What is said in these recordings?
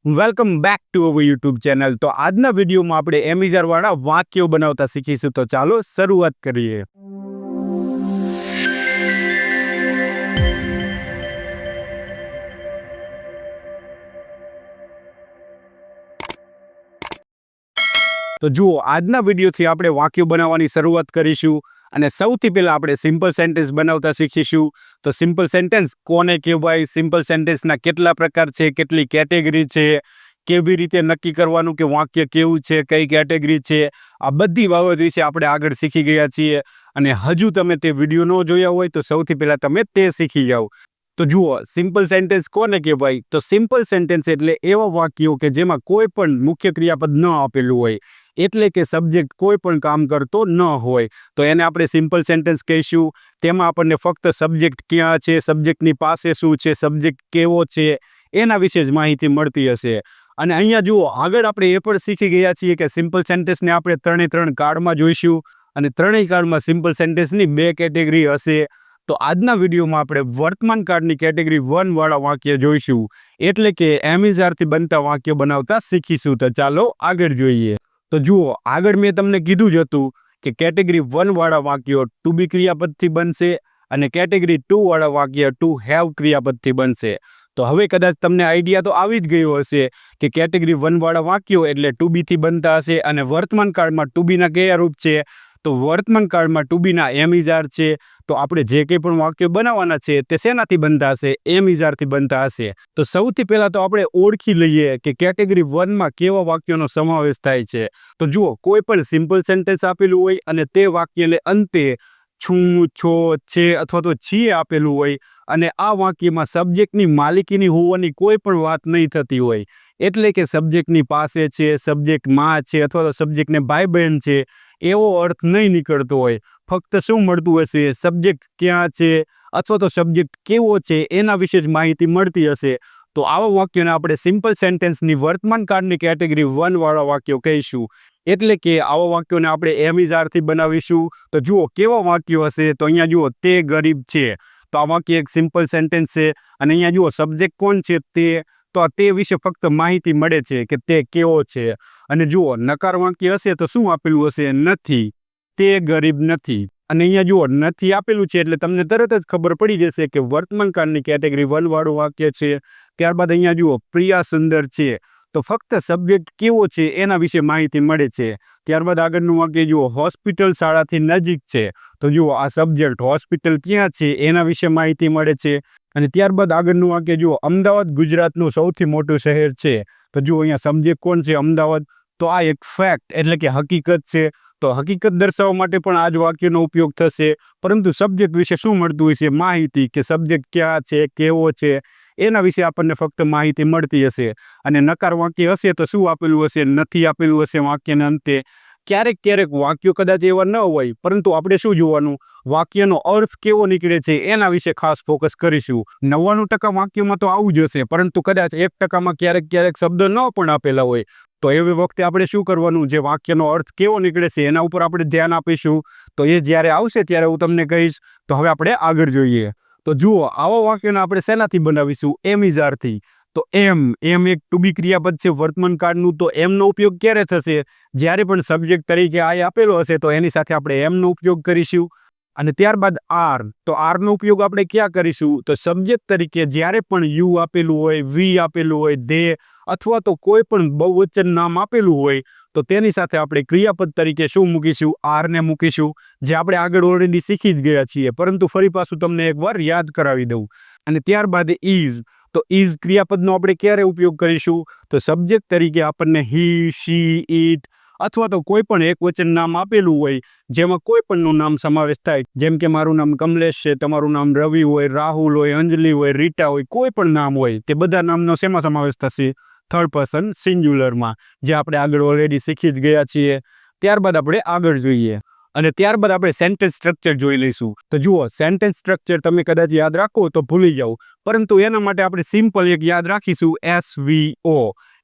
Welcome back to our YouTube channel. તો આજના વિડીયોમાં આપણે એમિઝર વાળા વાક્યો બનાવતા શીખીશું. તો ચાલો શરૂઆત કરીએ. તો જુઓ, આજના વિડીયોથી આપણે વાક્યો બનાવવાની શરૂઆત કરીશું. અને સૌથી પહેલા આપણે સિમ્પલ સેન્ટેન્સ બનાવતા શીખીશું. તો સિમ્પલ સેન્ટેન્સ કોને કહેવાય, સિમ્પલ સેન્ટેન્સના કેટલા પ્રકાર છે, કેટલી કેટેગરી છે, કેવી રીતે નક્કી કરવાનું કે વાક્ય કેવું છે, કઈ કેટેગરી છે, આ બધી બાબત વિશે આપણે આગળ શીખી ગયા છીએ. અને હજુ તમે તે વિડીયો ન જોયા હોય તો સૌથી પહેલાં તમે તે શીખી જાઓ. તો જુઓ, સિમ્પલ સેન્ટેન્સ કોને કહેવાય? તો સિમ્પલ સેન્ટેન્સ એટલે એવા વાક્યો કે જેમાં કોઈ પણ મુખ્ય ક્રિયાપદ ન આપેલું હોય, એટલે કે સબ્જેક્ટ કોઈ પણ કામ કરતો ન હોય, તો એને આપણે સિમ્પલ સેન્ટેન્સ કહીશું. તેમાં આપણને ફક્ત સબ્જેક્ટ ક્યાં છે, સબ્જેક્ટની પાસે શું છે, સબ્જેક્ટ કેવો છે, એના વિશે જ માહિતી મળતી હશે. અને અહીંયા જુઓ, આગળ આપણે એ પણ શીખી ગયા છીએ કે સિમ્પલ સેન્ટેન્સને આપણે ત્રણ કાળમાં જોઈશું. અને ત્રણેય કાળમાં સિમ્પલ સેન્ટેન્સની બે કેટેગરી હશે. તો આજના વિડીયોમાં આપણે વર્તમાન કાળની કેટેગરી 1 વાળા વાક્ય જોઈશું, એટલે કે એમિઝારથી બનતા વાક્યો બનાવતા શીખીશું. તો ચાલો આગળ જોઈએ. તો જુઓ, આગળ મેં તમને કીધું જ હતું કે કેટેગરી 1 વાળા વાક્યો ટુ બી ક્રિયાપદથી બનશે અને કેટેગરી 2 વાળા વાક્ય ટુ હેવ ક્રિયાપદથી બનશે. તો હવે કદાચ તમને આઈડિયા તો આવી જ ગયો હશે કે કેટેગરી 1 વાળા વાક્યો એટલે ટુ બીથી બનતા હશે. અને વર્તમાન કાળમાં ટુ બીના કયા રૂપ છે? તો વર્તમાન કાળમાં ટુ બીના એમિઝાર છે. તો આપણે જે કંઈ પણ વાક્યો બનાવવાના છે તે શેનાથી બનતા હશે? એમિઝારથી બનતા હશે. તો સૌથી પહેલાં તો આપણે ઓળખી લઈએ કે કેટેગરી 1માં કેવા વાક્યોનો સમાવેશ થાય છે. તો જુઓ, કોઈ પણ સિમ્પલ સેન્ટેન્સ આપેલું હોય અને તે વાક્યને અંતે છું, છો, છે અથવા તો છીએ આપેલું હોય અને આ વાક્યમાં સબ્જેક્ટની માલિકીની હોવાની કોઈ પણ વાત નહીં થતી હોય, એટલે કે સબ્જેક્ટની પાસે છે, સબ્જેક્ટ માં છે અથવા તો સબ્જેક્ટને ભાઈ બહેન છે, એવો અર્થ નહીં નીકળતો હોય. ફક્ત શું મળતું હશે? સબ્જેક્ટ ક્યાં છે અથવા તો સબ્જેક્ટ કેવો છે એના વિશે જ માહિતી મળતી હશે. તો આવા વાક્યોને આપણે સિમ્પલ સેન્ટેન્સની વર્તમાન કાળની કેટેગરી 1 વાળા વાક્યો કહીશું. એટલે કે આવા વાક્યોને આપણે એમિઝારથી બનાવીશું. તો જુઓ, કેવા વાક્યો હશે? તો અહીંયા જુઓ, તે ગરીબ છે. તો આ વાક્ય એક સિમ્પલ સેન્ટેન્સ છે. અને અહીંયા જુઓ, સબ્જેક્ટ કોણ છે? તે. તો તે વિશે ફક્ત માહિતી મળે છે કે તે કેવો છે. અને જુઓ, નકાર વાક્ય હશે તો શું આપેલું હશે? નથી. તે ગરીબ નથી. અને અહીંયા જુઓ, નથી આપેલું છે એટલે તમને તરત જ ખબર પડી જશે કે વર્તમાન કાળની કેટેગરી 1 વાળું વાક્ય છે. ત્યારબાદ અહીંયા જુઓ, પ્રિયા સુંદર છે. તો ફક્ત સબ્જેક્ટ કેવો છે એના વિશે માહિતી મળે છે. ત્યારબાદ આગળનું વાક્ય જુઓ, હોસ્પિટલ શાળાથી નજીક છે. તો જુઓ, આ સબ્જેક્ટ હોસ્પિટલ ક્યાં છે એના વિશે માહિતી મળે છે. અને ત્યારબાદ આગળનું વાક્ય જુઓ, અમદાવાદ ગુજરાતનું સૌથી મોટું શહેર છે. તો જુઓ, અહીંયા સબ્જેક્ટ કોણ છે? અમદાવાદ. તો આ એક ફેક્ટ એટલે કે હકીકત છે. તો હકીકત દર્શાવવા માટે પણ આ જ વાક્યનો ઉપયોગ થશે. પરંતુ સબ્જેક્ટ વિશે શું મળતું હોય છે? માહિતી, કે સબ્જેક્ટ ક્યાં છે, કેવો છે, એના વિશે આપણને ફક્ત માહિતી મળતી હશે. અને નકાર વાક્ય હશે તો શું આપેલું હશે? નથી આપેલું હશે વાક્યના અંતે. ક્યારેક વાક્યો કદાચ એવા ન હોય, પરંતુ આપણે શું જોવાનું? વાક્યનો અર્થ કેવો નીકળે છે એના વિશે ખાસ ફોકસ કરીશું. 99% વાક્યોમાં તો આવું જ હશે, પરંતુ કદાચ 1%માં ક્યારેક શબ્દ ન પણ આપેલા હોય. તો એવી વખતે આપણે શું કરવાનું? જે વાક્યનો અર્થ કેવો નીકળે છે એના ઉપર આપણે ધ્યાન આપીશું. તો એ જ્યારે આવશે ત્યારે હું તમને કહીશ. તો હવે આપણે આગળ જોઈએ. તો જુઓ, આવા વાક્યોને આપણે શેનાથી બનાવીશું? એમિઝારથી. તો એમ એક ટુ બી ક્રિયાપદ છે વર્તમાન કાળનું. તો એમનો ઉપયોગ ક્યારે થશે? જ્યારે પણ સબ્જેક્ટ તરીકે આ આપેલો હશે તો એની સાથે આપણે એમનો ઉપયોગ કરીશું. અને ત્યારબાદ આર. તો આરનો ઉપયોગ આપણે ક્યાં કરીશું? તો સબ્જેક્ટ તરીકે જ્યારે પણ યુ આપેલું હોય, વી આપેલું હોય, ધે અથવા તો કોઈ પણ બહુવચન નામ આપેલું હોય તો તેની સાથે આપણે ક્રિયાપદ તરીકે શું મૂકીશું? આરને મૂકીશું. જે આપણે આગળ ઓલરેડી શીખી જ ગયા છીએ, પરંતુ ફરી પાછું તમને એકવાર યાદ કરાવી દઉં. અને ત્યારબાદ ઇઝ. તો ઇઝ ક્રિયાપદનો આપણે ક્યારે ઉપયોગ કરીશું? તો સબ્જેક્ટ તરીકે આપણને હી, શી, ઇટ અથવા તો કોઈ પણ એક વચન નામ આપેલું હોય જેમાં કોઈ પણનું નામ સમાવેશ થાય. જેમ કે મારું નામ કમલેશ છે, તમારું નામ રવિ હોય, રાહુલ હોય, અંજલિ હોય, રીટા હોય, કોઈ પણ નામ હોય, તે બધા નામનો શેમાં સમાવેશ થશે? થર્ડ પર્સન સિંગ્યુલરમાં, જે આપણે આગળ ઓલરેડી શીખી જ ગયા છીએ. ત્યારબાદ આપણે આગળ જોઈએ. અને ત્યારબાદ આપણે સેન્ટેન્સ સ્ટ્રક્ચર જોઈ લઈશું. તો જુઓ, સેન્ટેન્સ સ્ટ્રક્ચર તમે કદાચ યાદ રાખો તો ભૂલી જાઓ, પરંતુ એના માટે આપણે સિમ્પલ એક યાદ રાખીશું, SVO.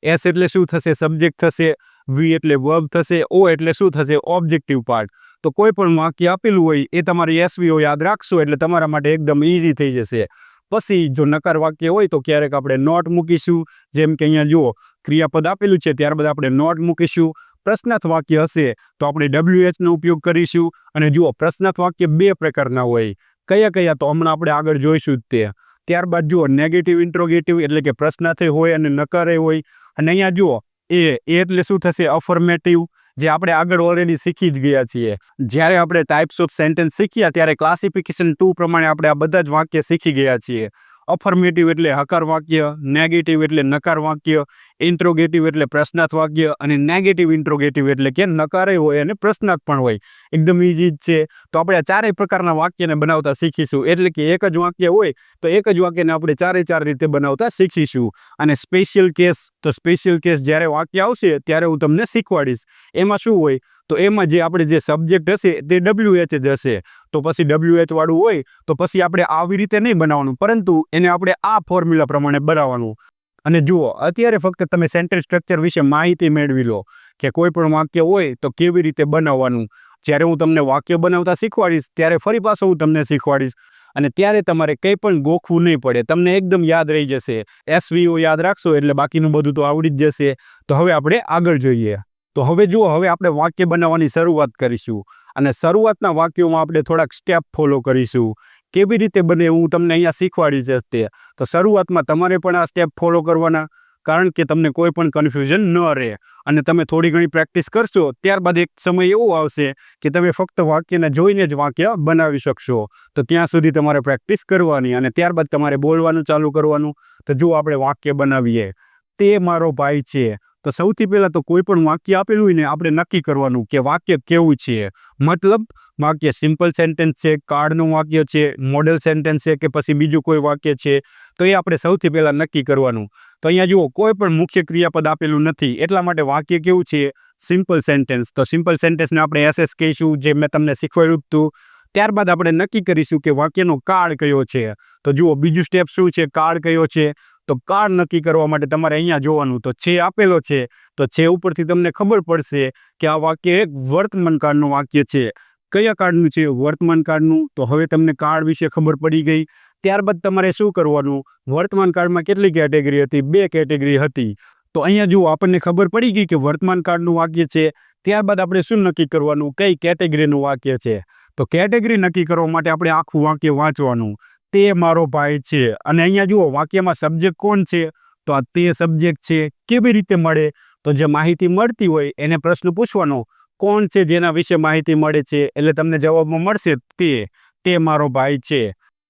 એસ એટલે શું થશે? સબ્જેક્ટ થશે. વી એટલે વર્બ થશે. ઓ એટલે શું થશે? Objective part. તો કોઈ પણ વાક્ય આપેલું હોય એ તમારે SVO યાદ રાખશો એટલે તમારા માટે એકદમ ઇઝી થઈ જશે. પછી જો નકાર વાક્ય હોય તો ક્યારેક આપણે નોટ મૂકીશું, જેમ કે અહીંયા જુઓ ક્રિયાપદ આપેલું છે, ત્યારબાદ આપણે નોટ મૂકીશું. પ્રશ્નાર્થ વાક્ય હશે તો આપણે WH નો ઉપયોગ કરીશું. અને જુઓ પ્રશ્નાર્થ વાક્ય બે પ્રકારના હોય, કયા કયા તો હમણાં આપણે આગળ જોઈશું જ તે. ત્યારબાદ જુઓ નેગેટિવ ઇન્ટ્રોગેટિવ એટલે કે પ્રશ્નાર્થે હોય અને નકારે હોય. અને અહીંયા જુઓ એ એટલે શું થશે? અફર્મેટિવ, જે આપણે આગળ ઓલરેડી શીખી જ ગયા છીએ. જ્યારે આપણે ટાઈપ્સ ઓફ સેન્ટેન્સ શીખ્યા ત્યારે ક્લાસિફિકેશન 2 પ્રમાણે આપણે આ બધા જ વાક્ય શીખી ગયા છીએ. અફર્મેટિવ એટલે હકાર વાક્ય, નેગેટિવ એટલે નકાર વાક્ય, ઇન્ટ્રોગેટિવ એટલે પ્રશ્નાર્થ વાક્ય, અને નેગેટિવ ઇન્ટ્રોગેટિવ એટલે કે નકારે હોય અને પ્રશ્નાર્થ પણ હોય. એકદમ ઇઝી જ છે. તો આપણે આ ચારેય પ્રકારના વાક્યને બનાવતા શીખીશું. એટલે કે એક જ વાક્ય હોય તો એક જ વાક્યને આપણે ચારે રીતે બનાવતા શીખીશું. અને સ્પેશિયલ કેસ, તો સ્પેશિયલ કેસ જ્યારે વાક્ય આવશે ત્યારે હું તમને શીખવાડીશ. એમાં શું હોય તો એમાં જે આપણે જે સબ્જેક્ટ હશે તે WH જ હશે. તો પછી WH વાળું હોય તો પછી આપણે આવી રીતે નહીં બનાવવાનું, પરંતુ એને આપણે આ ફોર્મ્યુલા પ્રમાણે બનાવવાનું. અને જુઓ અત્યારે ફક્ત તમે સેન્ટેન્સ સ્ટ્રક્ચર વિશે માહિતી મેળવી લો કે કોઈ પણ વાક્ય હોય તો કેવી રીતે બનાવવાનું. જ્યારે હું તમને વાક્ય બનાવતા શીખવાડીશ ત્યારે ફરી પાછું હું તમને શીખવાડીશ. અને ત્યારે તમારે કંઈ પણ ગોખવું નહીં પડે, તમને એકદમ યાદ રહી જશે. SVO યાદ રાખશો એટલે બાકીનું બધું તો આવડી જ જશે. તો હવે આપણે આગળ જોઈએ. તો હવે જુઓ, હવે આપણે વાક્ય બનાવવાની શરૂઆત કરીશું. અને શરૂઆતના વાક્યોમાં આપણે થોડાક સ્ટેપ ફોલો કરીશું. કેવી રીતે બને હું તમને અહીંયા શીખવાડીશ તે. તો શરૂઆતમાં તમારે પણ આ સ્ટેપ ફોલો કરવાના, કારણ કે તમને કોઈ પણ કન્ફ્યુઝન ન રહે. અને તમે થોડી ઘણી પ્રેક્ટિસ કરશો ત્યારબાદ એક સમય એવો આવશે કે તમે ફક્ત વાક્યને જોઈને જ વાક્ય બનાવી શકશો. તો ત્યાં સુધી તમારે પ્રેક્ટિસ કરવાની અને ત્યારબાદ તમારે બોલવાનું ચાલુ કરવાનું. તો જો આપણે વાક્ય બનાવીએ, તે મારો ભાઈ છે. તો સૌથી પહેલાં તો કોઈ પણ વાક્ય આપેલું હોય ને આપણે નક્કી કરવાનું કે વાક્ય કેવું છે. મતલબ વાક્ય સિમ્પલ સેન્ટેન્સ છે, કાર્ડનું વાક્ય છે, મોડેલ સેન્ટેન્સ છે કે પછી બીજું કોઈ વાક્ય છે. તો એ આપણે સૌથી પહેલાં નક્કી કરવાનું. તો અહીંયા જુઓ કોઈ પણ મુખ્ય ક્રિયાપદ આપેલું નથી, એટલા માટે વાક્ય કેવું છે? Simple sentence. તો સિમ્પલ સેન્ટેન્સને આપણે SS કહીશું, જે મેં તમને શીખવાડ્યું હતું. ત્યારબાદ આપણે નક્કી કરીશું કે વાક્યનો કાળ કયો છે. તો જુઓ બીજું સ્ટેપ શું છે? કાળ કયો છે? તો કાળ નક્કી કરવા માટે તમારે અહીંયા જોવાનું. તો છે આપેલો છે, તો છે ઉપરથી તમને ખબર પડશે કે આ વાક્ય એક વર્તમાન કાળનું વાક્ય છે. કયા કાળનું છે? વર્તમાન કાળનું. તો હવે તમને કાળ વિશે ખબર પડી ગઈ. ત્યારબાદ તમારે શું કરવાનું? વર્તમાન કાળમાં કેટલી કેટેગરી હતી? 2 કેટેગરી હતી. તો અહીંયા જુઓ આપણને ખબર પડી ગઈ કે વર્તમાન કાળનું વાક્ય છે. ત્યારબાદ આપણે શું નક્કી કરવાનું? કઈ કેટેગરીનું વાક્ય છે? તો કેટેગરી નક્કી કરવા માટે આપણે આખું વાક્ય વાંચવાનું. તે મારો ભાઈ છે. અને અહીંયા જુઓ વાક્યમાં સબ્જેક્ટ કોણ છે? તો આ તે સબ્જેક્ટ છે. કેવી રીતે મળે? તો જે માહિતી મળતી હોય એને પ્રશ્ન પૂછવાનો, કોણ છે જેના વિશે માહિતી મળે છે? એટલે તમને જવાબમાં મળશે તે મારો ભાઈ છે.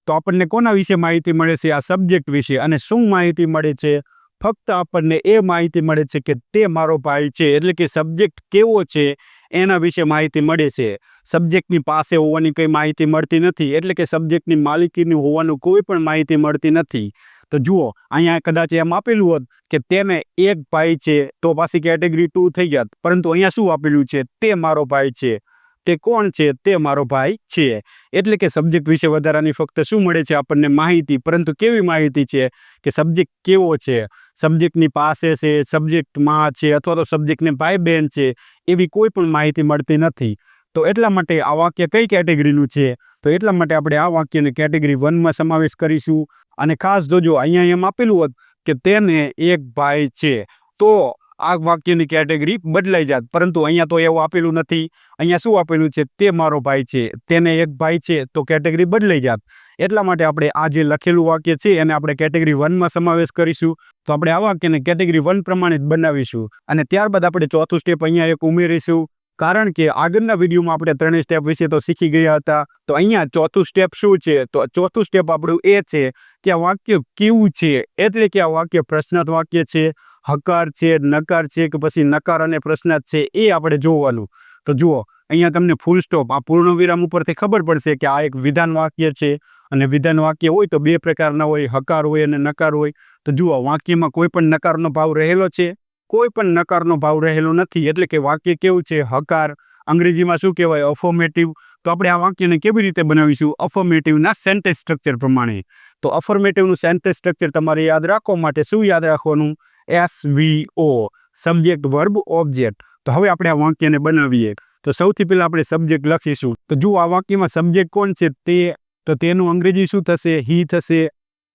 તો આપણને કોના વિશે માહિતી મળે છે? આ સબ્જેક્ટ વિશે. અને શું માહિતી મળે છે? ફક્ત આપણને એ માહિતી મળે છે કે તે મારો ભાઈ છે. એટલે કે સબ્જેક્ટ કેવો છે એના વિશે માહિતી મળે છે. સબ્જેક્ટની પાસે હોવાની કંઈ માહિતી મળતી નથી, એટલે કે સબ્જેક્ટની માલિકીની હોવાનું કોઈ પણ માહિતી મળતી નથી. તો જુઓ અહીંયા કદાચ એમ આપેલું હોત કે તેને એક ભાઈ છે તો પાછી કેટેગરી 2 થઈ જાત, પરંતુ અહીંયા શું આપેલું છે? તે મારો ભાઈ છે. તે કોણ છે? તે મારો ભાઈ છે. એટલે કે સબ્જેક્ટ વિશે વધારાની ફક્ત શું મળે છે? આપણને માહિતી. પરંતુ કેવી માહિતી છે? કે સબ્જેક્ટ કેવો છે? સબ્જેક્ટની પાસે છે, સબ્જેક્ટમાં છે, અથવા તો સબ્જેક્ટને ભાઈ બહેન છે, એવી કોઈ પણ માહિતી મળતી નથી. તો એટલા માટે આ વાક્ય કઈ કેટેગરીનું છે? તો એટલા માટે આપણે આ વાક્યને કેટેગરી 1માં સમાવેશ કરીશું. અને ખાસ જોજો અહીંયા એમ આપેલું હોત કે તેને એક ભાઈ છે તો આ વાક્યની કેટેગરી બદલાઈ જાત, પરંતુ અહીંયા તો એવું આપેલું નથી. અહીંયા શું આપેલું છે? તે મારો ભાઈ છે. તેને એક ભાઈ છે તો કેટેગરી બદલાઈ જાત. એટલા માટે આપણે આ જે લખેલું વાક્ય છે એને આપણે કેટેગરી 1માં સમાવેશ કરીશું. તો આપણે આ વાક્યને કેટેગરી 1 પ્રમાણે જ બનાવીશું. અને ત્યારબાદ આપણે ચોથું સ્ટેપ અહીંયા એક ઉમેરીશું, કારણ કે આગળના વિડીયોમાં આપણે 3 સ્ટેપ વિશે તો શીખી ગયા હતા. તો અહીંયા ચોથું સ્ટેપ શું છે? તો ચોથું સ્ટેપ આપણું એ છે કે આ વાક્ય કેવું છે. એટલે કે આ વાક્ય પ્રશ્નાર્થ વાક્ય છે, હકાર છે, નકાર છે કે પછી નકાર અને પ્રશ્નાર્થ છે, એ આપણે જોવાનું. તો જુઓ અહીંયા તમને ફૂલ સ્ટોપ, આ પૂર્ણ વિરામ ઉપરથી ખબર પડશે કે આ એક વિધાન વાક્ય છે. અને વિધાન વાક્ય હોય તો 2 પ્રકારના હોય, હકાર હોય અને નકાર હોય. તો જુઓ વાક્યમાં કોઈ પણ નકારનો ભાવ રહેલો છે? કોઈ પણ નકારનો ભાવ રહેલો નથી. એટલે કે વાક્ય કેવું છે? હકાર. અંગ્રેજીમાં શું કહેવાય? અફર્મેટિવ. તો આપણે આ વાક્યને કેવી રીતે બનાવીશું? અફર્મેટિવના સેન્ટેન્સ સ્ટ્રક્ચર પ્રમાણે. તો અફર્મેટિવનું સેન્ટેન્સ સ્ટ્રક્ચર તમારે યાદ રાખવા માટે શું યાદ રાખવાનું? SVO, subject verb object. તો હવે આપણે આ વાક્યને બનાવીએ. તો સૌથી પહેલાં આપણે સબ્જેક્ટ લખીશું. તો જુઓ આ વાક્યમાં સબ્જેક્ટ કોણ છે? તે. તો તેનું અંગ્રેજી શું થશે? હી થશે.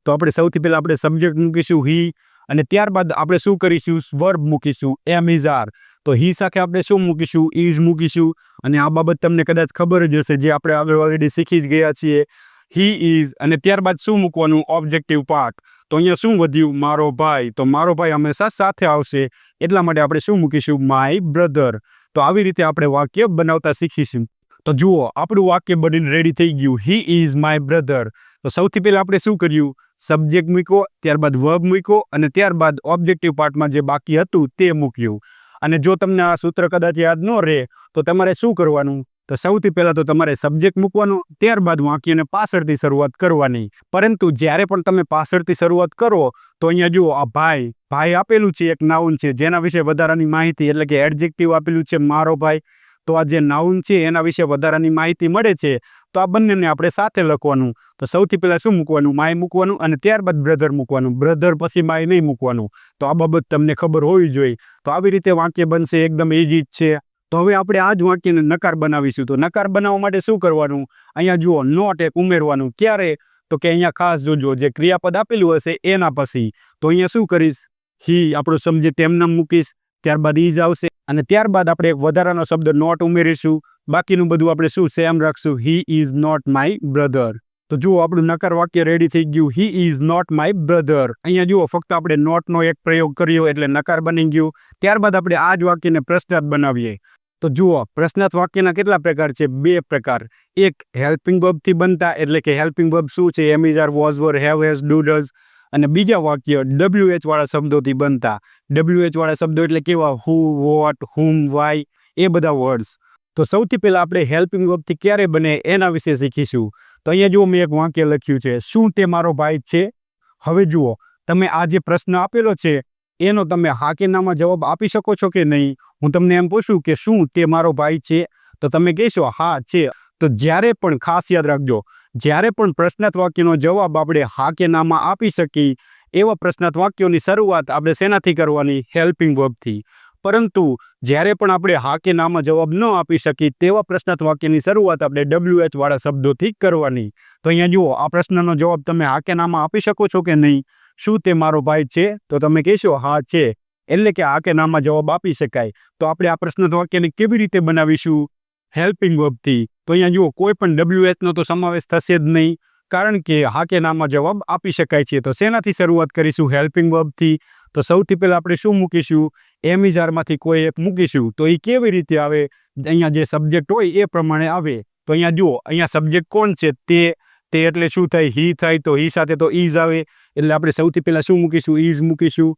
તો આપણે સૌથી પહેલા આપણે સબ્જેક્ટ મૂકીશું હી, અને ત્યારબાદ આપણે શું કરીશું, વર્બ મૂકીશું એમ ઇઝ આર. તો હી સાથે આપણે શું મૂકીશું, ઇઝ મૂકીશું. અને આ બાબત તમને કદાચ ખબર જ હશે, જે આપણે આગળ ઓલરેડી શીખી જ ગયા છીએ. હી ઇઝ, અને ત્યારબાદ શું મૂકવાનું, ઓબ્જેક્ટિવ પાર્ટ. તો અહીંયા શું વધ્યું, મારો ભાઈ. તો મારો ભાઈ હંમેશા સાથે આવશે, એટલા માટે આપણે શું મૂકીશું, માય બ્રધર. તો આવી રીતે આપણે વાક્ય બનાવતા શીખીશું. તો જુઓ, આપણું વાક્ય બનીને રેડી થઈ ગયું, હી ઇઝ માય બ્રધર. તો સૌથી પહેલા આપણે શું કર્યું, સબ્જેક્ટ મૂક્યો, ત્યારબાદ વર્બ મૂક્યો, અને ત્યારબાદ ઓબ્જેક્ટિવ પાર્ટમાં જે બાકી હતું તે મૂક્યું. અને જો તમને આ સૂત્ર કદાચ યાદ ન રહે તો તમારે શું કરવાનું, તો સૌથી પહેલા તો તમારે સબ્જેક્ટ મૂકવાનું, ત્યારબાદ વાક્યને પાછળથી શરૂઆત કરવાની. પરંતુ જ્યારે પણ તમે પાછળથી શરૂઆત કરો તો અહીંયા જુઓ, આ ભાઈ આપેલું છે, એક નાઉન છે, જેના વિશે વધારાની માહિતી એટલે કે એડજેક્ટિવ આપેલું છે મારો ભાઈ. તો આ જે નાઉન છે એના વિશે વધારાની માહિતી મળે છે, તો આ બંનેને આપણે સાથે લખવાનું. તો સૌથી પહેલા શું મૂકવાનું, માય મૂકવાનું, અને ત્યારબાદ બ્રધર મૂકવાનું. બ્રધર પછી માય નહીં મૂકવાનું. તો આ બાબત તમને ખબર હોવી જોઈએ. તો આવી રીતે વાક્ય બનશે, એકદમ ઇઝી જ છે. તો હવે આપણે આ જ વાક્યને નકાર બનાવીશું. તો નકાર બનાવવા માટે શું કરવાનું, અહીંયા જુઓ, નોટ એક ઉમેરવાનું. ક્યારે, તો કે અહીંયા ખાસ જોજો, જે ક્રિયાપદ આપેલું હશે એના પછી. તો અહીંયા શું કરીશ, હી આપણો સબ્જેક્ટ એમ નામ મૂકીશ, ત્યારબાદ ઇઝ આવશે, અને ત્યારબાદ આપણે એક વધારાનો શબ્દ નોટ ઉમેરીશું. બાકીનું બધું આપણે શું સેમ રાખશું, he is not my brother. તો જુઓ, આપણું નકાર વાક્ય રેડી થઈ ગયું, he is not my brother. અહીંયા જુઓ, ફક્ત આપણે નોટનો એક પ્રયોગ કર્યો એટલે નકાર બની ગયું. ત્યારબાદ આપણે આ જ વાક્યને પ્રશ્નાર્થ બનાવીએ. તો જુઓ, પ્રશ્નાર્થ વાક્યના કેટલા પ્રકાર છે, 2 પ્રકાર. એક હેલ્પિંગ વર્બથી બનતા, એટલે કે હેલ્પિંગ વર્બ શું છે, am is are, was were, have has, do does. અને બીજા વાક્ય WH વાળા શબ્દોથી બનતા. WH વાળા શબ્દો એટલે કેવા, હુ, વોટ, હુમ, વાય, એ બધા વર્ડ્સ. તો સૌથી પહેલા આપણે હેલ્પિંગ વર્બથી ક્યારે બને એના વિશે શીખીશું. તો અહીંયા જુઓ, મેં એક વાક્ય લખ્યું છે, શું તે મારો ભાઈ છે. હવે જુઓ, તમે આ જે પ્રશ્ન આપેલો છે એનો તમે હા કે નામાં જવાબ આપી શકો છો કે નહીં. હું તમને એમ પૂછું કે શું તે મારો ભાઈ છે, તો તમે કહેશો હા છે. તો જ્યારે પણ ખાસ યાદ રાખજો, જ્યારે પણ પ્રશ્નાર્થ વાક્યનો જવાબ આપણે હા કે નામાં આપી શકીએ એવા પ્રશ્નાર્થ વાક્યોની શરૂઆત આપણે શેનાથી કરવાની, હેલ્પિંગ વર્બથી. પરંતુ જ્યારે પણ આપણે હા કે નામાં જવાબ ન આપી શકીએ તેવા પ્રશ્નાર્થ વાક્યની શરૂઆત આપણે WH વાળા શબ્દોથી કરવાની. તો અહીંયા જુઓ, આ પ્રશ્નનો જવાબ તમે હા કે નામાં આપી શકો છો કે નહીં, શું તે મારો ભાઈ છે, તો તમે કહેશો હા છે, એટલે કે હા કે નામાં જવાબ આપી શકાય. તો આપણે આ પ્રશ્નાર્થ વાક્યને કેવી રીતે બનાવીશું, હેલ્પિંગ વર્બથી. તો અહીંયા જુઓ, કોઈ પણ WH નો તો સમાવેશ થશે જ નહીં, કારણ કે હા કે નામાં જવાબ આપી શકાય છે. તો શેનાથી શરૂઆત કરીશું, હેલ્પિંગ વર્બથી. તો સૌથી પહેલા આપણે શું મૂકીશું, એમ ઇઝ આરમાંથી કોઈ એક મૂકીશું. તો એ કેવી રીતે આવે, અહીંયા જે સબ્જેક્ટ હોય એ પ્રમાણે આવે. તો અહીંયા જુઓ, અહીંયા સબ્જેક્ટ કોણ છે, તે એટલે શું થાય, હી થાય. તો હી સાથે તો ઇઝ આવે, એટલે આપણે સૌથી પહેલા શું મૂકીશું, ઇઝ મૂકીશું.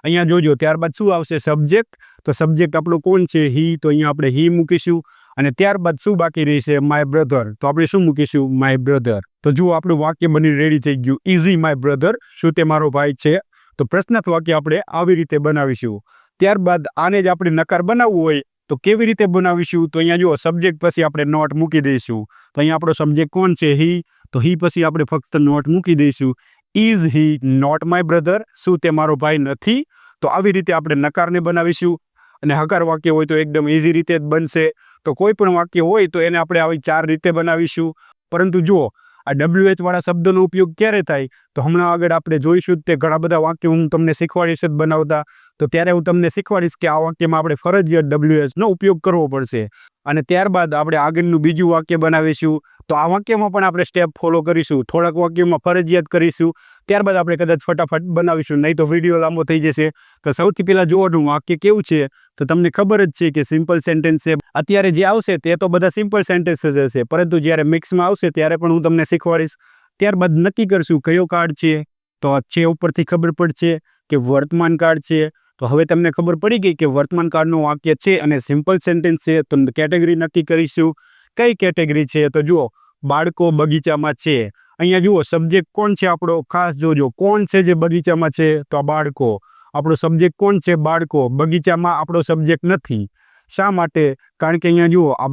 અહીંયા જોજો, ત્યારબાદ શું આવશે, સબ્જેક્ટ. તો સબ્જેક્ટ આપણો કોણ છે, હી. તો અહીંયા આપણે હી મૂકીશું, અને ત્યારબાદ શું બાકી રહેશે, માય બ્રધર. તો આપણે શું મૂકીશું, માય બ્રધર. તો જુઓ, આપણું વાક્ય બની રેડી થઈ ગયું, ઇઝ માય બ્રધર, શું તે મારો ભાઈ છે. તો પ્રશ્નાર્થ વાક્ય આપણે આવી રીતે બનાવીશું. ત્યારબાદ આને જ આપણે નકાર બનાવવું હોય તો કેવી રીતે બનાવીશું, તો અહીંયા જુઓ, સબ્જેક્ટ પછી આપણે નોટ મૂકી દઈશું. તો અહીંયા આપણો સબ્જેક્ટ કોણ છે, હી. તો હી પછી આપણે ફક્ત નોટ મૂકી દઈશું. Is he not my brother, શું તે મારો ભાઈ નથી. તો આવી રીતે આપણે નકારને બનાવીશું. અને હકાર વાક્ય હોય તો એકદમ ઇઝી રીતે જ બનશે. તો કોઈ પણ વાક્ય હોય તો એને આપણે આવી 4 રીતે બનાવીશું. પરંતુ જુઓ, આ WH વાળા શબ્દોનો ઉપયોગ ક્યારે થાય, તો હમણાં આગળ આપણે જોઈશું તે ઘણા બધા વાક્યો હું તમને શીખવાડીશ જ બનાવતા. તો ત્યારે હું તમને શીખવાડીશ કે આ વાક્યમાં આપણે ફરજિયાત WH નો ઉપયોગ કરવો પડશે. અને ત્યારબાદ આપણે આગળનું બીજું વાક્ય બનાવીશું. તો આ વાક્યમાં પણ આપણે સ્ટેપ ફોલો કરીશું. થોડાક વાક્યોમાં ફરજિયાત કરીશું, ત્યારબાદ આપણે કદાચ ફટાફટ બનાવીશું, નહીં તો વિડીયો લાંબો થઈ જશે. તો સૌથી પહેલા જોવાનું વાક્ય કેવું છે, તો તમને ખબર જ છે કે સિમ્પલ સેન્ટેન્સ છે. અત્યારે જે આવશે તે તો બધા સિમ્પલ સેન્ટેન્સ જ હશે, પરંતુ જ્યારે મિક્સમાં આવશે ત્યારે પણ હું તમને શીખવાડીશ. ત્યારબાદ નક્કી કરશું કયો કાર્ડ છે. તો છે ઉપરથી ખબર પડશે કે વર્તમાન કાળ છે. તો હવે તમને ખબર પડી ગઈ કે વર્તમાન કાળનું વાક્ય છે અને સિમ્પલ સેન્ટેન્સ છે. તો કેટેગરી નક્કી કરીશું, કઈ કેટેગરી છે. તો જુઓ, બાળકો બગીચામાં છે. અહીંયા જુઓ, સબ્જેક્ટ કોણ છે આપણો, ખાસ જોજો, કોણ છે જે બગીચામાં છે, તો આ બાળકો. આપણો સબ્જેક્ટ કોણ છે, બાળકો. બગીચામાં આપણો સબ્જેક્ટ નથી. શા માટે, કારણ કે અહીંયા જુઓ, આ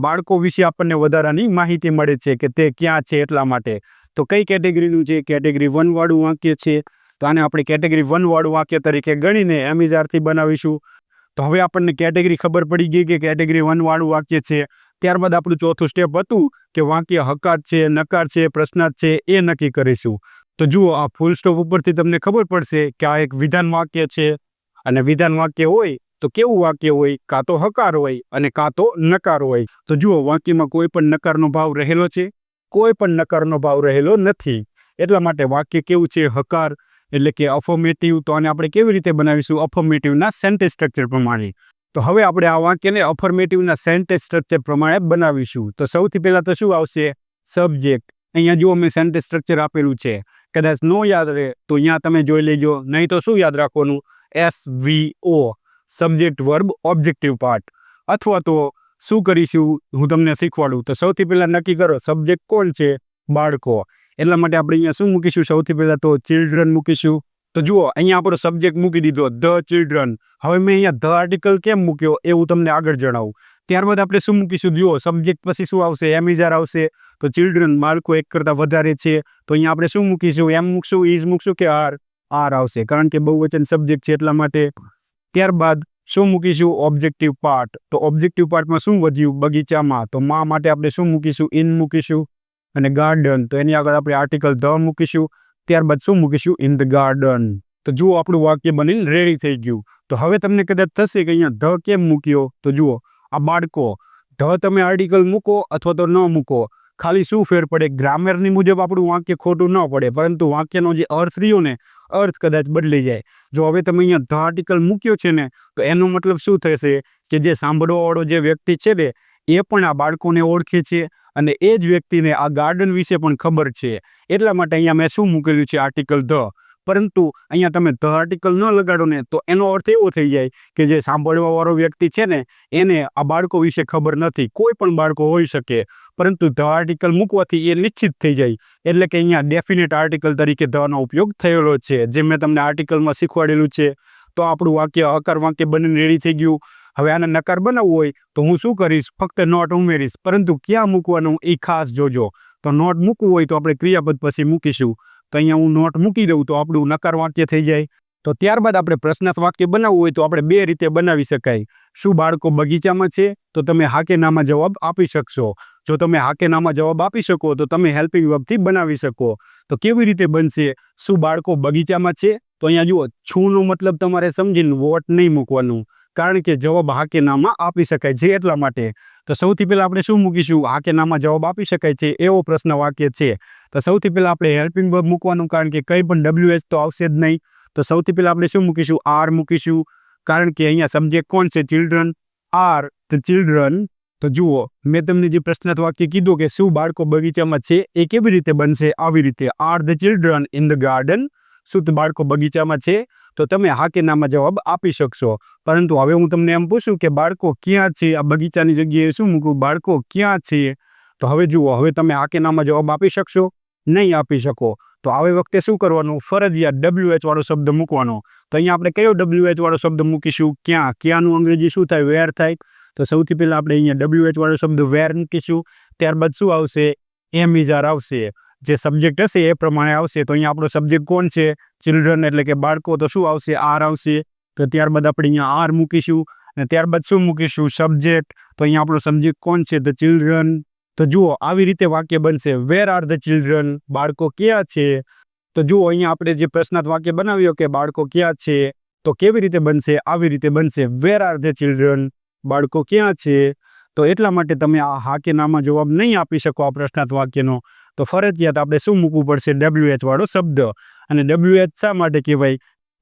બાળકો વિશે આપણને વધારાની માહિતી મળે છે કે તે ક્યાં છે, એટલા માટે. તો કઈ કેટેગરીનું છે, કેટેગરી 1 વાળું વાક્ય છે. તો આને આપણે કેટેગરી 1 વાળું વાક્ય તરીકે ગણીને એમ ઇઝ આરથી બનાવીશું. તો હવે આપણને કેટેગરી ખબર પડી ગઈ કે કેટેગરી 1 વાળું વાક્ય છે. ત્યારબાદ આપણું ચોથું સ્ટેપ હતું કે વાક્ય હકાર છે, નકાર છે, પ્રશ્નાર્થ છે, એ નક્કી કરીશું. તો જુઓ, આ ફૂલ સ્ટોપ ઉપરથી તમને ખબર પડશે કે આ એક વિધાન વાક્ય છે, અને વિધાન વાક્ય હોય તો કેવું વાક્ય હોય? કાં તો હકાર હોય અને કાં તો નકાર હોય. તો જુઓ, વાક્યમાં કોઈ પણ નકારનો ભાવ રહેલો છે? કોઈ પણ નકારનો ભાવ રહેલો નથી. એટલા માટે વાક્ય કેવું છે? હકાર, એટલે કે અફર્મેટિવ. તો આને આપણે કેવી રીતે બનાવીશું? અફર્મેટિવના સેન્ટેન્સ સ્ટ્રક્ચર પ્રમાણે. તો હવે આપણે આ વાક્યને અફર્મેટિવના સેન્ટેન્સ સ્ટ્રક્ચર પ્રમાણે બનાવીશું. તો સૌથી પહેલાં તો શું આવશે? સબ્જેક્ટ. અહીંયા જુઓ, મેં સેન્ટેન્સ સ્ટ્રક્ચર આપેલું છે. કદાચ નો યાદ રહે તો અહીંયા તમે જોઈ લેજો, નહીં તો શું યાદ રાખવાનું? SVO, subject verb objective part. અથવા તો શું કરીશું હું તમને શીખવાડું. તો સૌથી પહેલાં નક્કી કરો સબ્જેક્ટ કોણ છે? બાળકો. એટલા માટે આપણે અહીંયા શું મૂકીશું? સૌથી પહેલાં તો ચિલ્ડ્રન મૂકીશું. તો જુઓ, અહીંયા આપણો સબ્જેક્ટ મૂકી દીધો, ધ ચિલ્ડ્રન. હવે મેં અહીંયા ધ આર્ટિકલ કેમ મૂક્યો એ હું તમને આગળ જણાવું. ત્યારબાદ આપણે શું મૂકીશું? જુઓ, સબ્જેક્ટ પછી શું આવશે? એમિઝાર આવશે. તો ચિલ્ડ્રન, બાળકો એક કરતાં વધારે છે. તો અહીંયા આપણે શું મૂકીશું? એમ મૂકશું, ઇઝ મૂકશું કે આર? આર આવશે, કારણ કે બહુવચન સબ્જેક્ટ છે એટલા માટે. ત્યારબાદ શું મૂકીશું? Objective part. તો ઓબ્જેક્ટિવ પાર્ટમાં શું વધ્યું? બગીચામાં. તો માં માટે આપણે શું મૂકીશું? ઇન મૂકીશું. અને ગાર્ડન, તો એની આગળ આપણે આર્ટિકલ ધ મૂકીશું. ત્યારબાદ શું મૂકીશું? In the garden. તો જુઓ, આપણું વાક્ય બનીને રેડી થઈ ગયું. તો હવે તમને કદાચ થશે કે અહીંયા ધ કેમ મૂક્યો? તો જુઓ, આ બાળકો, ધ તમે આર્ટિકલ મૂકો અથવા તો ન મૂકો, ખાલી શું ફેર પડે? ગ્રામરની મુજબ આપણું વાક્ય ખોટું ન પડે, પરંતુ વાક્યનો જે અર્થ રહ્યો ને, અર્થ કદાચ બદલી જાય. જો હવે તમે અહીંયા ધ આર્ટિકલ મૂક્યો છે ને, તો એનો મતલબ શું થશે? કે જે સાંભળવાવાળો જે વ્યક્તિ છે ને, એ પણ આ બાળકોને ઓળખે છે, અને એ જ વ્યક્તિને આ ગાર્ડન વિશે પણ ખબર છે. એટલા માટે અહીંયા મેં શું મૂકેલું છે? Article the. પરંતુ અહીંયા તમે ધ આર્ટિકલ ન લગાડો ને, તો એનો અર્થ એવો થઈ જાય કે જે સાંભળવાવાળો વ્યક્તિ છે ને, એને આ બાળકો વિશે ખબર નથી. કોઈ પણ બાળકો હોઈ શકે, પરંતુ ધ આર્ટિકલ મૂકવાથી એ નિશ્ચિત થઈ જાય. એટલે કે અહીંયા ડેફિનેટ આર્ટિકલ તરીકે ધનો ઉપયોગ થયેલો છે, જે મેં તમને આર્ટિકલમાં શીખવાડેલું છે. તો આપણું વાક્ય હકાર વાક્ય બનીને રેડી થઈ ગયું. હવે આને નકાર બનાવવું હોય તો હું શું કરીશ? ફક્ત નોટ ઉમેરીશ, પરંતુ ક્યાં મૂકવાનું એ ખાસ જોજો. તો નોટ મૂકવું હોય તો આપણે ક્રિયાપદ પછી મૂકીશું. તો અહીંયા હું નોટ મૂકી દઉં તો આપણું નકાર વાક્ય થઈ જાય. તો ત્યારબાદ આપણે પ્રશ્નાર્થ વાક્ય બનાવવું હોય તો આપણે બે રીતે બનાવી શકાય. શું બાળકો બગીચામાં છે? તો તમે હા કે નામાં જવાબ આપી શકશો. જો તમે હા કે નામાં જવાબ આપી શકો તો તમે હેલ્પિંગ વર્બથી બનાવી શકો. તો કેવી રીતે બનશે? શું બાળકો બગીચામાં છે? તો અહીંયા જુઓ, છુંનો મતલબ તમારે સમજીને વોટ નહીં મૂકવાનું, કારણ કે જવાબ હા કે નામાં આપી શકાય છે એટલા માટે. તો સૌથી પહેલાં આપણે શું મૂકીશું? હા કે નામાં જવાબ આપી શકાય છે એવો પ્રશ્ન વાક્ય છે. તો સૌથી પહેલાં આપણે હેલ્પિંગ વર્બ મૂકવાનું, કારણ કે કંઈ પણ WH તો આવશે જ નહીં. તો સૌથી પહેલાં આપણે શું મૂકીશું? આર મૂકીશું, કારણ કે અહીંયા સબ્જેક્ટ કોણ છે? ચિલ્ડ્રન. Are the children. તો જુઓ, મેં તમને જે પ્રશ્નાર્થ વાક્ય કીધું કે શું બાળકો બગીચામાં છે, એ કેવી રીતે બનશે? આવી રીતે, are the children in the garden. શું બાળકો બગીચામાં છે? તો તમે હા કે નામાં જવાબ આપી શકશો. પરંતુ હવે હું તમને એમ પૂછું કે બાળકો ક્યાં છે? આ બગીચાની જગ્યાએ શું મૂકું? બાળકો ક્યાં છે? તો હવે જુઓ, હવે તમે હા કે નામાં જવાબ આપી શકશો? નહીં આપી શકો. તો આવી વખતે શું કરવાનું? ફરજિયાત WH વાળો શબ્દ મૂકવાનો. તો અહીંયા આપણે કયો WH વાળો શબ્દ મૂકીશું? ક્યાં. ક્યાંનું અંગ્રેજી શું થાય? વેર થાય. તો સૌથી પહેલાં આપણે અહીંયા WH વાળો શબ્દ વેર મૂકીશું. ત્યારબાદ શું આવશે? એમિઝાર આવશે. જે સબ્જેક્ટ હશે એ પ્રમાણે આવશે. તો અહીંયા આપણો સબ્જેક્ટ કોણ છે? ચિલ્ડ્રન, એટલે કે બાળકો. તો શું આવશે? આર આવશે. તો ત્યારબાદ આપણે અહીંયા આર મૂકીશું, અને ત્યારબાદ શું મૂકીશું? સબ્જેક્ટ. તો અહીંયા આપણો સબ્જેક્ટ કોણ છે? The children. તો જુઓ, આવી રીતે વાક્ય બનશે. Where are the children? બાળકો ક્યાં છે? તો જુઓ, અહીંયા આપણે જે પ્રશ્નાર્થ વાક્ય બનાવ્યો કે બાળકો ક્યાં છે, તો કેવી રીતે બનશે? આવી રીતે બનશે. Where are the children? બાળકો ક્યાં છે? તો એટલા માટે તમે આ હા કે નામાં જવાબ નહીં આપી શકો આ પ્રશ્નાર્થ વાક્યનો. તો ફરજિયાત આપણે શું મૂકવું પડશે? WH વાળો શબ્દ. અને WH શા માટે કહેવાય?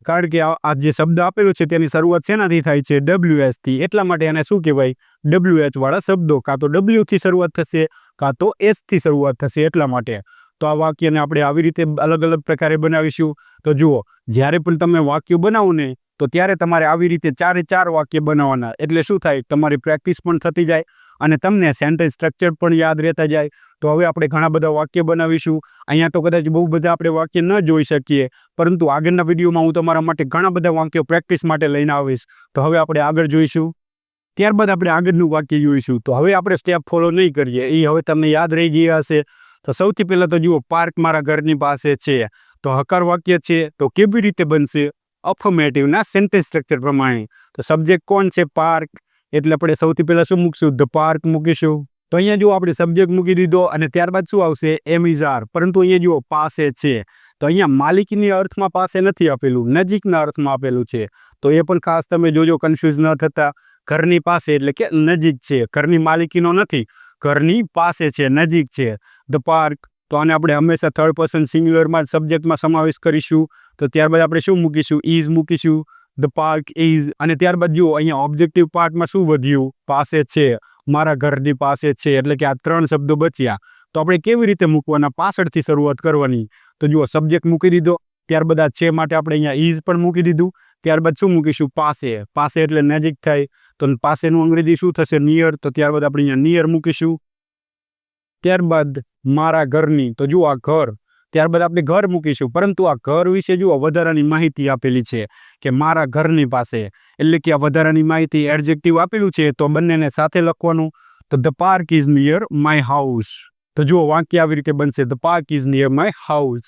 કારણ કે આ જે શબ્દ આપેલો છે તેની શરૂઆત શેનાથી થાય છે? WH થી. એટલા માટે એને શું કહેવાય? WH વાળા શબ્દો. કાં તો W થી શરૂઆત થશે, કાં તો S થી શરૂઆત થશે. એટલા માટે તો આ વાક્યને આપણે આવી રીતે અલગ અલગ પ્રકારે બનાવીશું. તો જુઓ, જ્યારે પણ તમે વાક્ય બનાવો ને, તો ત્યારે તમારે આવી રીતે 4 વાક્ય બનાવવાના. એટલે શું થાય? તમારી પ્રેક્ટિસ પણ થતી જાય અને તમને સેન્ટેન્સ સ્ટ્રક્ચર પણ યાદ રહેતા જાય. તો હવે આપણે ઘણા બધા વાક્ય બનાવીશું. અહીંયા તો કદાચ બહુ બધા આપણે વાક્ય ન જોઈ શકીએ, પરંતુ આગળના વિડીયોમાં હું તમારા માટે ઘણા બધા વાક્યો પ્રેક્ટિસ માટે લઈને આવીશ. તો હવે આપણે આગળ જોઈશું. ત્યારબાદ આપણે આગળનું વાક્ય જોઈશું. તો હવે આપણે સ્ટેપ ફોલો નહીં કરીએ, એ હવે તમને યાદ રહી ગયા હશે. તો સૌથી પહેલાં તો જુઓ, પાર્ક મારા ઘરની પાસે છે. તો હકાર વાક્ય છે. તો કેવી રીતે બનશે? અફર્મેટિવના સેન્ટેન્સ સ્ટ્રક્ચર પ્રમાણે. તો સબ્જેક્ટ કોણ છે? પાર્ક. એટલે આપણે સૌથી પહેલાં શું મૂકશું? ધ પાર્ક મૂકીશું. તો અહીંયા જુઓ, આપણે સબ્જેક્ટ મૂકી દીધો, અને ત્યારબાદ શું આવશે? એમ ઇઝ આર. પરંતુ અહીંયા જુઓ, પાસે છે. તો અહીંયા માલિકીની અર્થમાં પાસે નથી આપેલું, નજીકના અર્થમાં આપેલું છે. તો એ પણ ખાસ તમે જોજો, કન્ફ્યુઝ ન થતા. ઘરની પાસે એટલે કે નજીક છે, ઘરની માલિકીનો નથી, ઘરની પાસે છે, નજીક છે. ધ પાર્ક, તો આને આપણે હંમેશા થર્ડ પર્સન સિંગ્યુલરમાં સબ્જેક્ટમાં સમાવેશ કરીશું. તો ત્યારબાદ આપણે શું મૂકીશું? ઇઝ મૂકીશું. The park is. અને ત્યારબાદ જુઓ અહીંયા ઓબ્જેક્ટિવ પાર્ટમાં શું વધ્યું? પાસે છે, મારા ઘરની પાસે છે, એટલે કે આ 3 શબ્દો બચ્યા. તો આપણે કેવી રીતે મૂકવાના? પાછળથી શરૂઆત કરવાની. તો જુઓ સબ્જેક્ટ મૂકી દીધો, ત્યારબાદ આ છે માટે આપણે અહીંયા ઇઝ પણ મૂકી દીધું. ત્યારબાદ શું મૂકીશું? પાસે. પાસે એટલે નજીક થાય, તો પાસેનું અંગ્રેજી શું થશે? નિયર. તો ત્યારબાદ આપણે અહીંયા નિયર મૂકીશું. ત્યારબાદ મારા ઘરની, તો જુઓ આ ઘર, ત્યારબાદ આપણે ઘર મૂકીશું. પરંતુ આ ઘર વિશે જુઓ વધારાની માહિતી આપેલી છે કે મારા ઘરની પાસે, એટલે કે આ વધારાની માહિતી એડજેક્ટિવ આપેલું છે, તો બંનેને સાથે લખવાનું. તો the park is near my house. તો જુઓ વાક્ય આવી રીતે બનશે, the park is near my house.